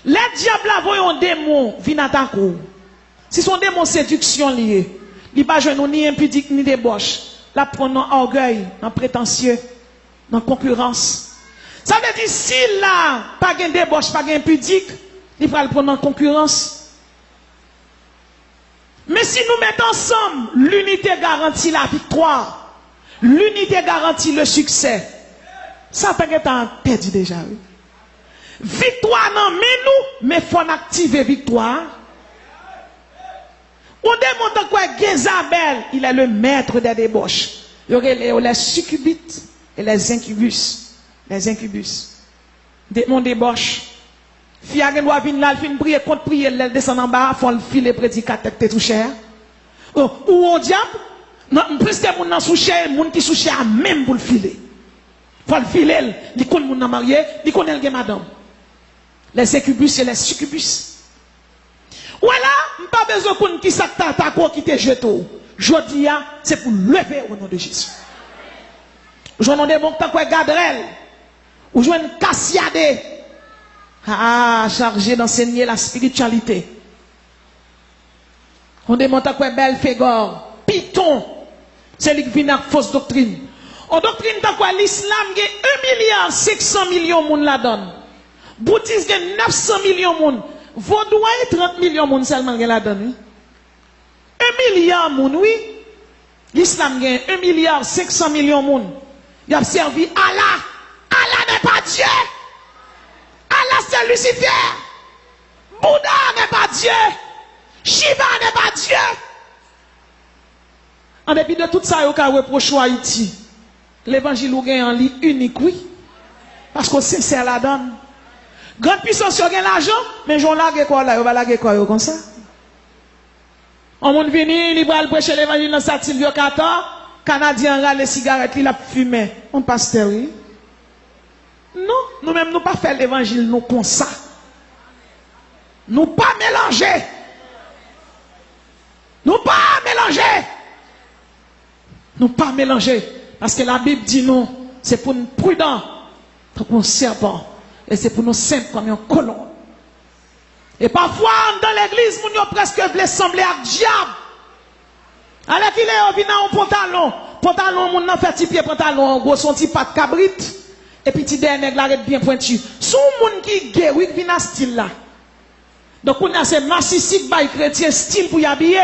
Les diables là, voyons un démon, viennent attaquer. Si son démon séduction lié, il n'y a pas ni impudique ni débauche. Là, prenons orgueil, en prétentieux, en concurrence. Ça veut dire, si là, pas de débauche, pas d'impudique, il va le prendre en concurrence. Mais si nous mettons ensemble, l'unité garantit la victoire. L'unité garantit le succès. Ça est en perdu déjà. Oui. Victoire non, mais nous, mais il faut activer victoire. On démontre quoi Gézabel, il est le maître des débauches. Il y aurait les succubites et les incubus. Les incubus. Mon débauche. Si elle doit venir là, elle fait prier contre prier, elle descend en bas, faut le filer prédicateur qui est tout cher. Ou on diable, non, plus que moun nan sous cher, moun qui sous cher même pour le filer. Faut le filer, il connaît moun nan marié, il connaît le madame. Les incubus et les succubus. Voilà, pas besoin qu'on qui s'attaque qui te jette. Jodi c'est pour lever au nom de Jésus. Je n'en ai bon temps quoi Gadrel. Ou je une Cassiade. Chargé d'enseigner la spiritualité. On démontre quoi Belphégor, Python, c'est lui qui vient avec fausse doctrine. On doctrine tant quoi l'islam a 1,5 milliard de monde la donne. Bouddhisme a 900 millions de monde. Vaudois 30 millions de monde seulement la donne. 1 milliard de monde, oui. L'islam a 1,5 milliard de monde. Il a servi Allah. Allah n'est pas Dieu. Allah c'est Lucifer. Bouddha n'est pas Dieu. Shiva n'est pas Dieu. En dépit de tout ça, il y a reproché à Haïti. L'évangile est en lit unique, oui. Parce qu'on sincère la donne. Grande puissance, il y a l'argent, mais j'en lague quoi là, il va laguer quoi comme ça. On monde venu, il va prêcher l'évangile dans sa Silvio Kata, Canadien râle les cigarettes, il a fumé. On pasteur, oui. Non, nous-mêmes, nous pas faire l'évangile, nous comme ça. Nous pas mélanger. Nous pas mélanger. Nous pas mélanger. Parce que la Bible dit non, c'est pour nous prudents, comme un serpent. Et c'est pour nous simples comme un colon. Et parfois, dans l'église, nous avons presque voulu sembler à diable. Alors qu'il est venu en pantalon. Pantalon, nous avons fait petit pied pantalon, en gros, son petit pat cabrit. Et puis, petit dernier, l'arrête bien pointu. Son monde qui guérit, qui vient à style là. Donc, on a ces narcissiques, chrétien, style pour y habiller.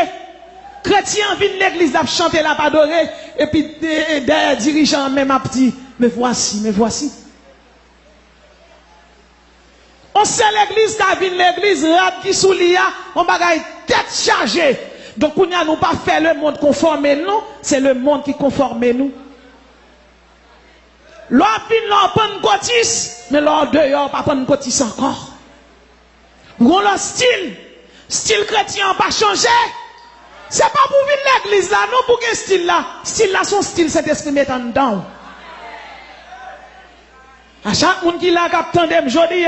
Chrétien vient l'église, là, chanter, là, adorer. Et puis, des dirigeants, même à petit. Mais voici, mais voici. On sait l'église, quand vient l'église, rad qui sous l'IA, on bagaille tête chargée. Donc, on n'a pas fait le monde conforme nous, c'est le monde qui conforme nous. L'autre vient l'on prend une cotisse, mais l'autre dehors, pas prendre une cotisse encore. On a style chrétien pas changé. C'est pas pour vivre l'église là, non pour quel style là. Style là, son style, cet esprit met en dedans. À chaque monde qui l'a capté, jodi,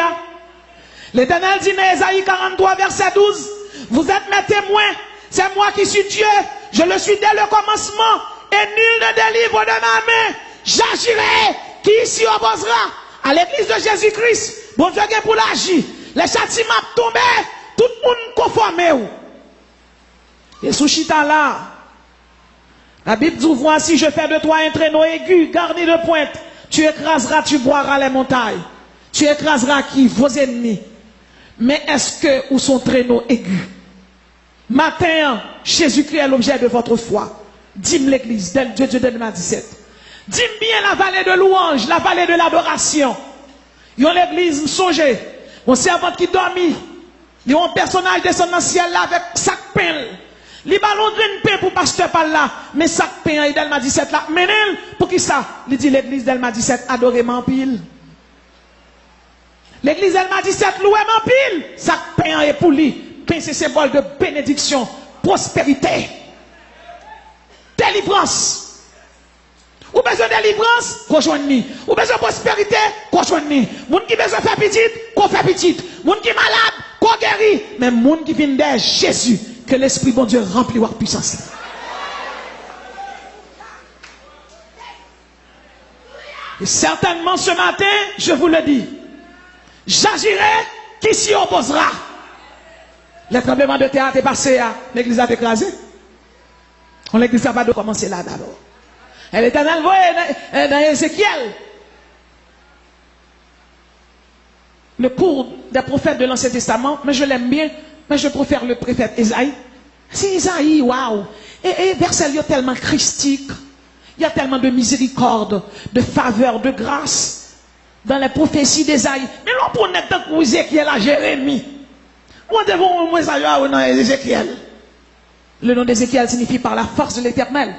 l'Éternel dit dans Ésaïe 43, verset 12, vous êtes mes témoins, c'est moi qui suis Dieu, je le suis dès le commencement, et nul ne délivre de ma main. J'agirai, qui s'y opposera à l'église de Jésus-Christ. Bon Dieu, pour l'agir. Les châtiments tombés, tout le monde conformé. Et sous chita là, la Bible dit, voici, je fais de toi un traîneau aigu, garni de pointe. Tu écraseras, tu boiras les montagnes. Tu écraseras qui? Vos ennemis. Mais est-ce que, ou son traîneau aigu? Matin, Jésus-Christ est l'objet de votre foi. Dis-moi l'église, Dieu 2017. Dis-moi bien la vallée de louange, la vallée de l'adoration. Yon l'église, songez. On servante qui dormit. Yon un personnage descend dans le ciel là avec sac pain. Li ballon de pain pour pasteur par là. Mais sac pain, Delma 17 là. Mais pour qui ça? Il dit l'église Delma 17, adorez-moi en pile. L'église Delma 17, louez-moi en pile. Sac pain est pour lui. Pain c'est symbole de bénédiction, prospérité, délivrance. Ou besoin de délivrance, rejoignez. Ou besoin de prospérité, rejoignez. Moun qui besoin de faire petite, qu'on fait petite. Moun qui malade, qu'on guérit. Mais moun qui vient de Jésus, que l'Esprit bon Dieu remplit leur puissance. Et certainement ce matin, je vous le dis, j'agirai qui s'y opposera. Le tremblement de terre est passé, l'église a écrasé. On l'église n'a pas de commencer là d'abord. Et l'Éternel voit dans Ézéchiel le cours des prophètes de l'Ancien Testament, mais je l'aime bien, mais je préfère le prophète Ésaïe. C'est Ésaïe, waouh! Et verset est tellement christique, il y a tellement de miséricorde, de faveur, de grâce dans les prophéties d'Ésaïe. Mais l'on peut être dans Ézéchiel à Jérémie. Où devons nous dans Ézéchiel? Le nom d'Ézéchiel signifie par la force de l'Éternel.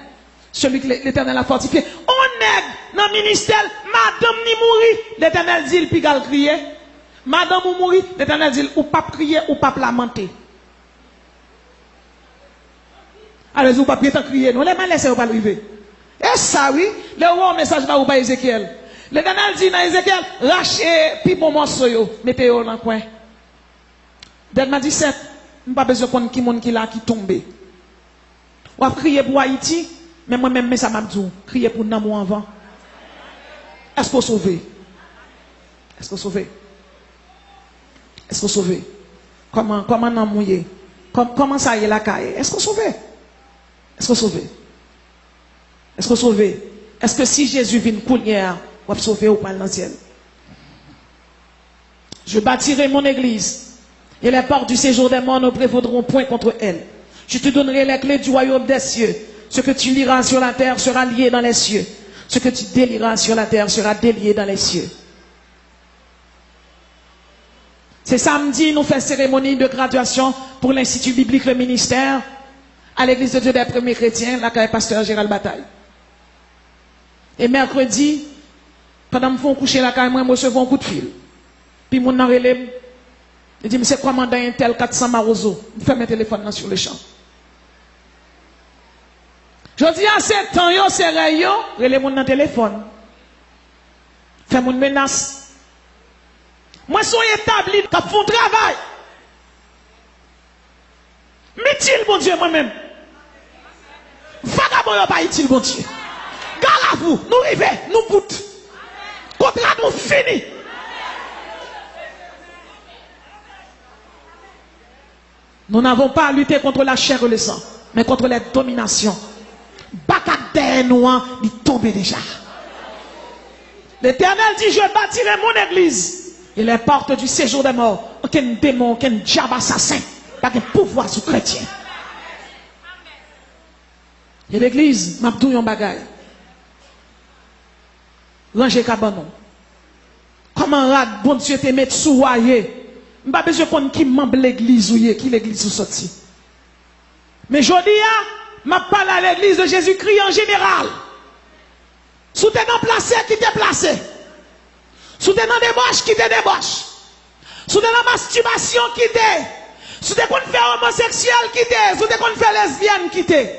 Celui que l'Éternel a fortifié. On est dans le ministère, madame ni mourir. L'Éternel dit, il pigal crier. Madame ou mourir, l'Éternel dit, ou pas crier, ou pas lamenter. Alors, vous pas crier, non, les mains laissez pas arriver. Et ça, oui, le roi message va ou pas Ézéchiel. L'Éternel dit dans Ézéchiel, rachez, puis bon morceau, mettez-le dans le coin. Delma 17, je n'ai pas besoin de connaître qui monde qui là qui tombe. On va crier pour Haïti, mais moi-même, ça m'a dit, crier pour nous avant. Est-ce qu'on sauve? Est-ce qu'on sauve? Est-ce qu'on sauve? Comment nous mouiller? Comment ça y est la caille? Est-ce qu'on sauve? Est-ce qu'on sauve? Est-ce qu'on sauve? Est-ce que si Jésus vient couler, on va sauver ou pas dans le ciel? Je bâtirai mon église. Et les portes du séjour des morts ne prévaudront point contre elle. Je te donnerai les clés du royaume des cieux. Ce que tu liras sur la terre sera lié dans les cieux. Ce que tu délieras sur la terre sera délié dans les cieux. C'est samedi, nous faisons cérémonie de graduation pour l'Institut biblique, le ministère, à l'église de Dieu des premiers chrétiens, là, qu'est pasteur Gérald Bataille. Et mercredi, pendant que je me coucher là, moi, je recevais un coup de fil. Puis mon relève. Il dit, mais c'est quoi mandat un tel 400 Marozo? Il fait mes téléphones sur le champ. Je dis à 7 ans, c'est rayon, relève mon téléphone. Fait mon menace. Moi, je suis établi, qui font travail. M'est-il, bon Dieu, moi-même? Vagabond, pas utile, bon Dieu. Gare à vous, nous rivez, nous bout. Contrat nous fini. Nous n'avons pas à lutter contre la chair et le sang, mais contre les dominations. Bakadé noir, il tombe déjà. L'Éternel dit, je bâtirai mon église. Et les portes du séjour des morts, aucun démon, aucun diable assassin, pas de pouvoir sur chrétien. Et l'église, m'a dit un bagay. Ranger cabanon. Comment rad, bon Dieu te met souaillé. Je n'ai pas besoin de connaître qui membre l'église ou qui l'église ou sorti. Mais je dis, je parle à l'église de Jésus-Christ en général. Si tu es dans placé, qui t'est placé. Si tu es dans débauche, qui t'est débauche. Si tu es dans masturbation, qui t'est. Si tu es fait fait homosexuel, quittez. Sous te qu'on fait lesbienne, quittez.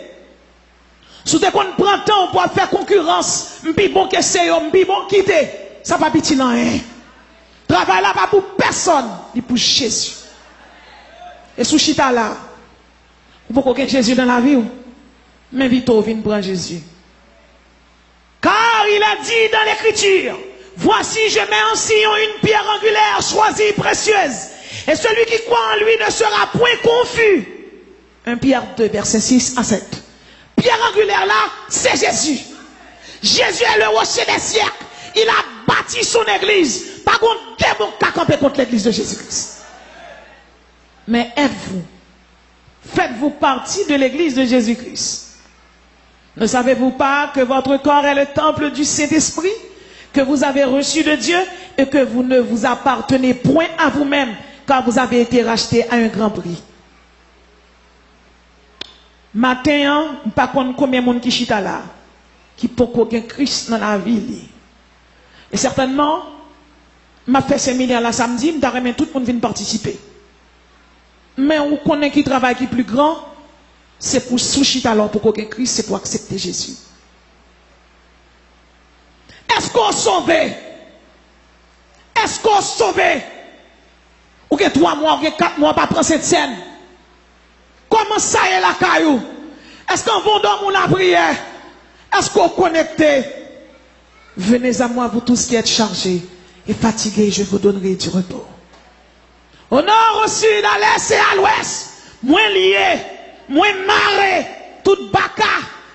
Sous te qu'on prend temps pour faire concurrence, m'pi bon que c'est yo, m'pi bon quittez. Ça pas petit non, hein. Travail là pas pour personne, ni pour Jésus. Et sous chita là, vous pouvez que Jésus dans la vie, mais vite viens prendre Jésus. Car il a dit dans l'écriture, voici je mets en Sion une pierre angulaire choisie, précieuse. Et celui qui croit en lui ne sera point confus. 1 Pierre 2, verset 6 à 7. Pierre angulaire là, c'est Jésus. Jésus est le rocher des siècles. Il a bâti son église. Pas contre démon qui a campé contre l'église de Jésus-Christ. Mais êtes-vous? Faites-vous partie de l'église de Jésus-Christ? Ne savez-vous pas que votre corps est le temple du Saint-Esprit, que vous avez reçu de Dieu et que vous ne vous appartenez point à vous-même, car vous avez été racheté à un grand prix? Matin, pas combien de monde qui chita là, qui peut qu'aucun Christ dans la ville. Et certainement, m'a fait séminaire là samedi, m'a remis tout le monde vient participer. Mais on connaît qui travaille qui est plus grand, c'est pour souchit alors pour qu'aucun Christ, c'est pour accepter Jésus. Est-ce qu'on sauvé? Est-ce qu'on sauvé? Ou que 3 mois, ou que 4 mois, pas prendre cette scène? Comment ça est la caillou? Est-ce qu'on va dormir la prière? Est-ce qu'on connecté? Venez à moi, vous tous qui êtes chargés et fatigués, je vous donnerai du repos. Au nord, au sud, à l'est et à l'ouest, moins lié, moins marré, toute baka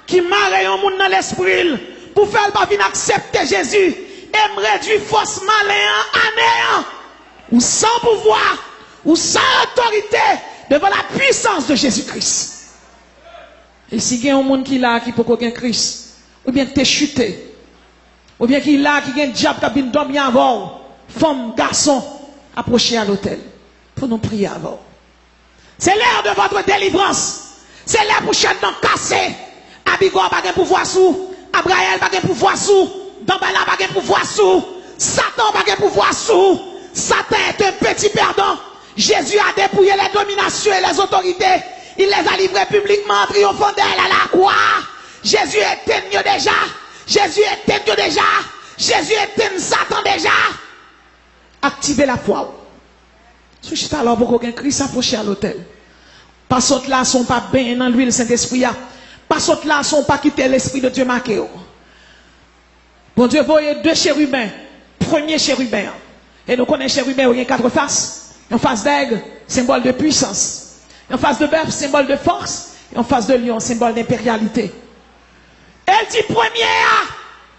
qui marre un monde dans l'esprit, pour faire pas venir accepter Jésus, et me réduire force malin à néant, ou sans pouvoir, ou sans autorité, devant la puissance de Jésus-Christ. Et si il y a un monde qui là, qui peut qu'aucun Christ, ou bien t'es chuté, ou bien qui là, qui a un diable qui a bien dormi avant, femme, garçon, approchez à l'hôtel, pour nous prier avant. C'est l'heure de votre délivrance. C'est l'heure pour chêne d'en casser. Abigor pas de pouvoir sous, Abraël pas de pouvoir sous, Dambala pas de pouvoir sous, Satan pas de pouvoir sous. Satan est un petit perdant. Jésus a dépouillé les dominations et les autorités. Il les a livrés publiquement, triomphant d'elle à la croix. Jésus était mieux déjà. Jésus était mieux déjà. Jésus était Satan déjà. Activez la foi. Souchita alors pour qu'aucun Christ s'approche à l'hôtel. Pas saute là, sont pas bien dans l'huile Saint-Esprit. Pas saute là, sont pas quitter l'Esprit de Dieu marqué. Bon Dieu, voyez 2 chérubins. Premier chérubin. Et nous connaissons chérubin, il y a 4 faces. En face d'aigle, symbole de puissance. En face de bœuf, symbole de force. Et en face de lion, symbole d'impérialité. Elle dit première,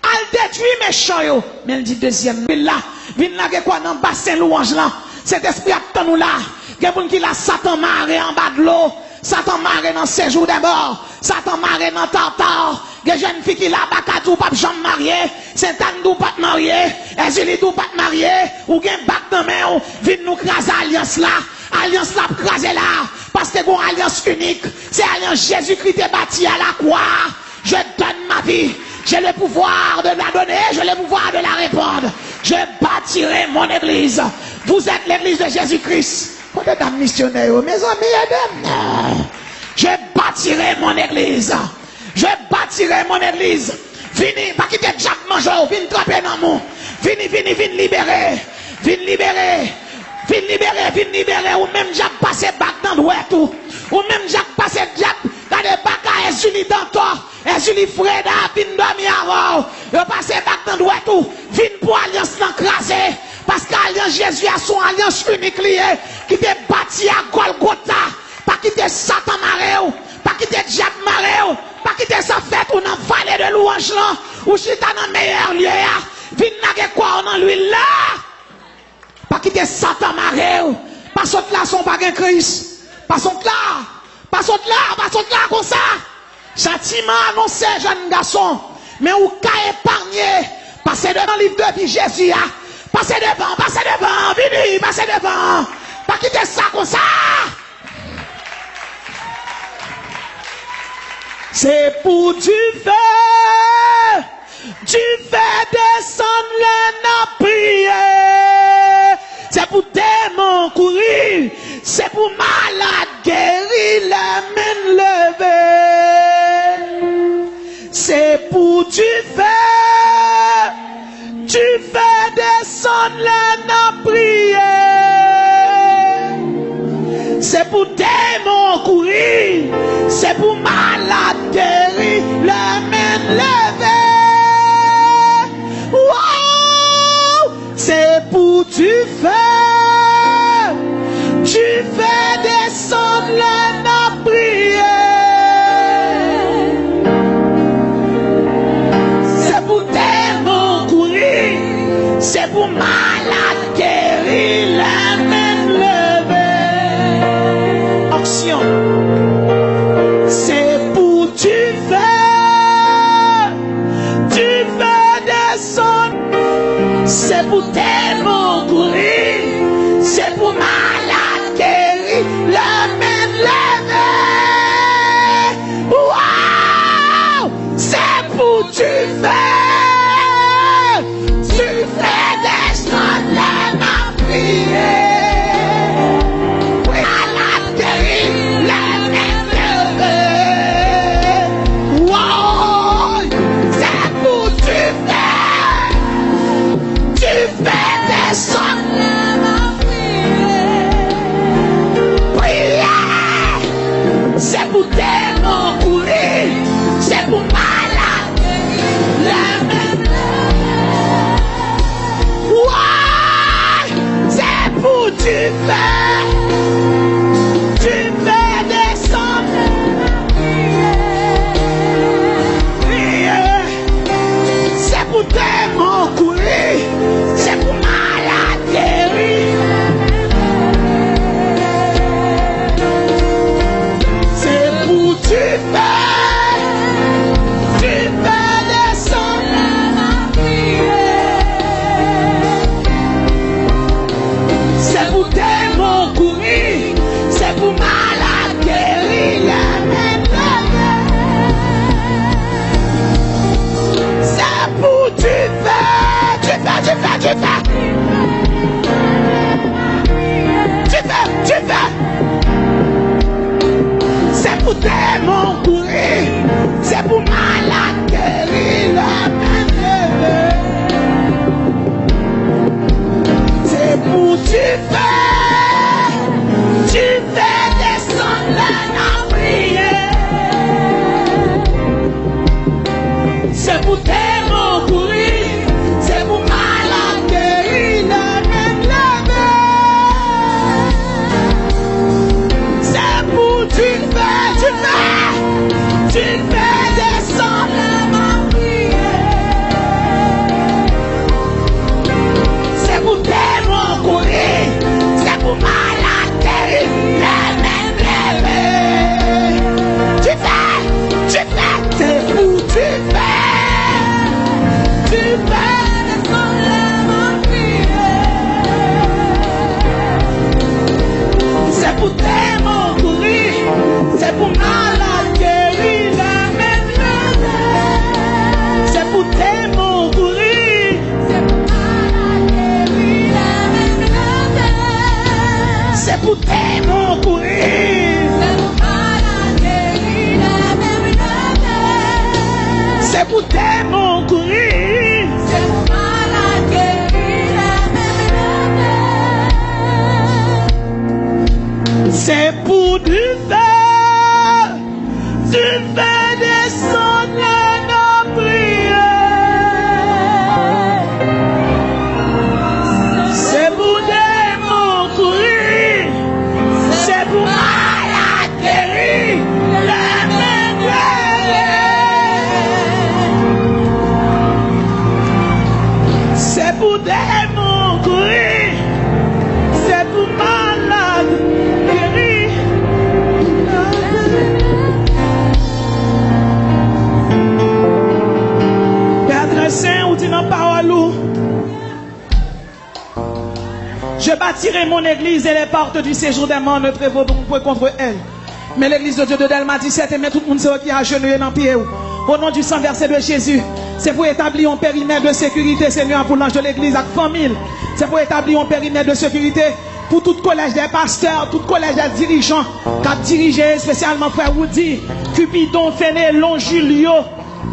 elle détruit méchant yo. Mais elle dit deuxième, là, vin là, quoi dans bassin louange là. Cet esprit attend nous là. Il y a des gens qui la Satan marre en bas de l'eau. Satan marre dans séjour des morts. Satan marre dans tartare. Il y a des jeunes filles qui la bakadou pas jamais marié. Saint-Anne dou pas marié. Ezuli dou pas marié. Ou gen bac dans main. Vin nous craser alliance là. Alliance là craser là. Parce que bon alliance unique. C'est alliance Jésus-Christ est bâti à la croix. Je donne ma vie. J'ai le pouvoir de la donner. J'ai le pouvoir de la répandre. Je bâtirai mon église. Vous êtes l'église de Jésus-Christ. Vous êtes un missionnaire, mes amis. Je bâtirai mon église. Je bâtirai mon église. Vini, pas quitter Jack Mangeau. Vini trapper dans mon. Vini libérer. Vini libérer. Vini libérer, vini libérer. Ou même Jack passer bac dans le tout. Ou même Jack passer Jack. Regardez bac à Ezuli dans toi. Ezuli Freda, vini dormir avant. Vous passez bac dans le tout. Vini pour alliance l'encraser. Parce qu'alliance Jésus a son alliance unique liée. Qui te bâti à Golgotha. Pas quitter Satan maré. Pas quitter diable maré. Pas quitter sa fête ou dans vallée de louange là. Ou si t'as dans meilleur lieu. Vini n'a quoi dans lui là. Pas quitter Satan maré. Pas saute là son pas Christ. Pas saute là. Pas saute là comme ça. Châtiment annoncé jeune garçon. Mais où qu'a épargné. Passez devant le livre de vie Jésus. Passez devant, vini, passez devant. Pas quitter ça comme ça. C'est pour du feu descendre le prier. C'est pour démons courir, c'est pour malades guérir. démons courir, c'est pour malade guérir, les mains levées. Wow! C'est pour tu fais descendre la prière. C'est pour démons courir, c'est pour malade guérir, les mains levées. Action. C'est pour tu fais descendre. C'est pour démons courir, c'est pour malade guérir, la main levée. Wow! C'est pour tu fais descendre la prière. Malade guérir, la main levée. Wow! C'est pour tu fais descendre la prière. C'est pour démons courir, c'est pour malade la main. Ouais, c'est pour tu fais descendre prière. C'est pour démons courir, c'est pour malade guérir. C'est pour tu fais descendre la prière. C'est pour démons courir, c'est pour malade guérir, la main levée. C'est pour tu fais. C'est pour démons courir, c'est pour malade guérir, la main levée. C'est pour tu fais descendre la prière. C'est pour démons courir, c'est pour malade guérir, la main levée. C'est pour tu fais descendre la prière. C'est pour démons courir, c'est pour malade guérir, la main levée. Tu fais, c'est pour tu fais descendre la prière. C'est pour démons courir, c'est pour malade guérir, la main levée. C'est pour démons courir, c'est pour malade guérir, la main levée. C'est pour démons courir, c'est pour malade guérir, la main levée. C'est pour démons courir, c'est pour malade guérir, la main levée. C'est pour du feu descendre la prière. C'est pour démons courir, c'est pour malade guérir, la main levée. C'est pour démons courir, c'est pour malade guérir. Père Saint, ou dit dans parole, je bâtirai mon église et les portes du séjour des morts ne prévaudront contre elle. Mais l'église de Dieu de Delma 17, mais tout le monde sera qui a agenouillé dans le pied. Au nom du sang versé de Jésus, c'est pour établir un périmètre de sécurité, Seigneur, pour l'ange de l'église avec famille. C'est pour établir un périmètre de sécurité pour tout collège des pasteurs, tout collège des dirigeants, qui a dirigé spécialement Frère Woody, Cupidon, Fénélon, Julio,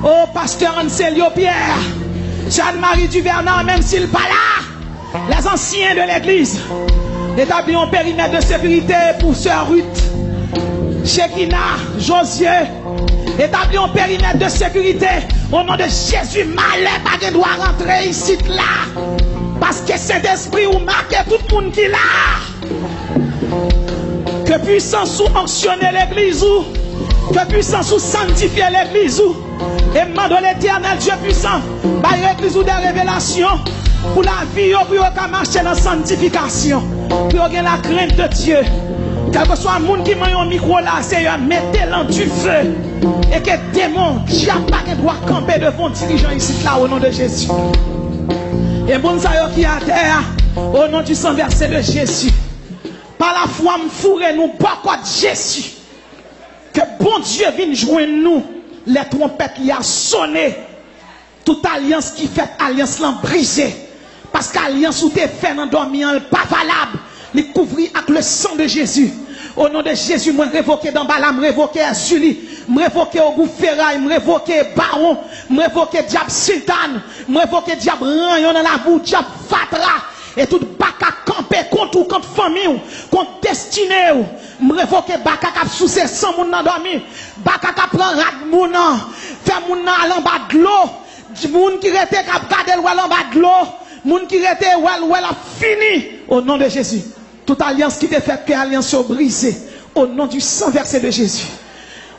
oh, Pasteur Anselio Pierre, Jeanne-Marie Duvernay, même s'il n'est pas là, les anciens de l'église, d'établir un périmètre de sécurité pour Sœur Ruth, Shekina, Josué, établit un périmètre de sécurité. Au nom de Jésus, malheur pas de droit rentrer ici là. Parce que cet esprit ou marqué tout le monde qui là. Que puissance ou fonctionner l'église ou. Que puissance ou sanctifier l'église ou. Et demande l'éternel Dieu puissant. Par l'église ou des révélations. Pour la vie, pour qu'on marche dans la sanctification. Pour qu'on ait la crainte de Dieu. Quel que soit le monde qui m'a un micro là, c'est mettez-le du feu. Et que démon, diable pas doit camper devant dirigeant ici là au nom de Jésus. Et bon ça qui à terre, au nom du sang versé de Jésus. Par la foi, me fourrer nous, pas quoi de Jésus. Que bon Dieu vienne joindre nous. Les trompettes qui a sonné. Toute alliance qui fait alliance l'en brisée. Parce qu'alliance où t'es fait dans dormir, n'est pas valable. Les couvrir avec le sang de Jésus. Au nom de Jésus, moi révoquer dans Bala, me révoquer à Sully, me révoquer au goût ferraille, me révoquer Baron, me révoquer diable Sultan, me révoquer diable Ranyon dans la boue, diable Fatra, et tout baka camper contre ou contre famille, contre destinée, me révoquer baka cap sous ses 100 moun nan dormi, baka cap prend rad moun nan, fait moun nan aller en bas de l'eau, moun qui rete cap garder l'ouel en bas de l'eau, moun qui rete ouel a fini, au nom de Jésus. Toute alliance qui te fait que l'alliance soit brisée. Au nom du sang versé de Jésus.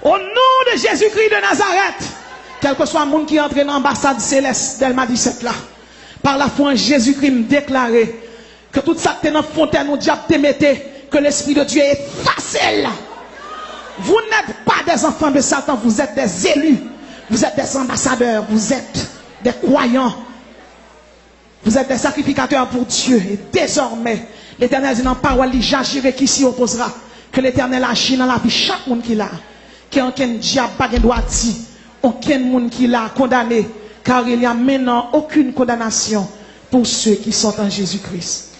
Au nom de Jésus-Christ de Nazareth. Quel que soit le monde qui entre dans l'ambassade céleste d'Elma 17 là. Par la foi en Jésus-Christ me déclarer que tout ça que dans la fontaine où diable te mettez, que l'Esprit de Dieu est facile. Vous n'êtes pas des enfants de Satan, vous êtes des élus. Vous êtes des ambassadeurs, vous êtes des croyants. Vous êtes des sacrificateurs pour Dieu. Et désormais, l'Éternel dit dans la parole, j'agirai qui s'y opposera. Que l'Éternel agit dans la vie chaque monde qui l'a. Qu'il n'y a aucun diable pas de droit dire. Aucun monde qui l'a condamné. Car il n'y a maintenant aucune condamnation pour ceux qui sont en Jésus-Christ.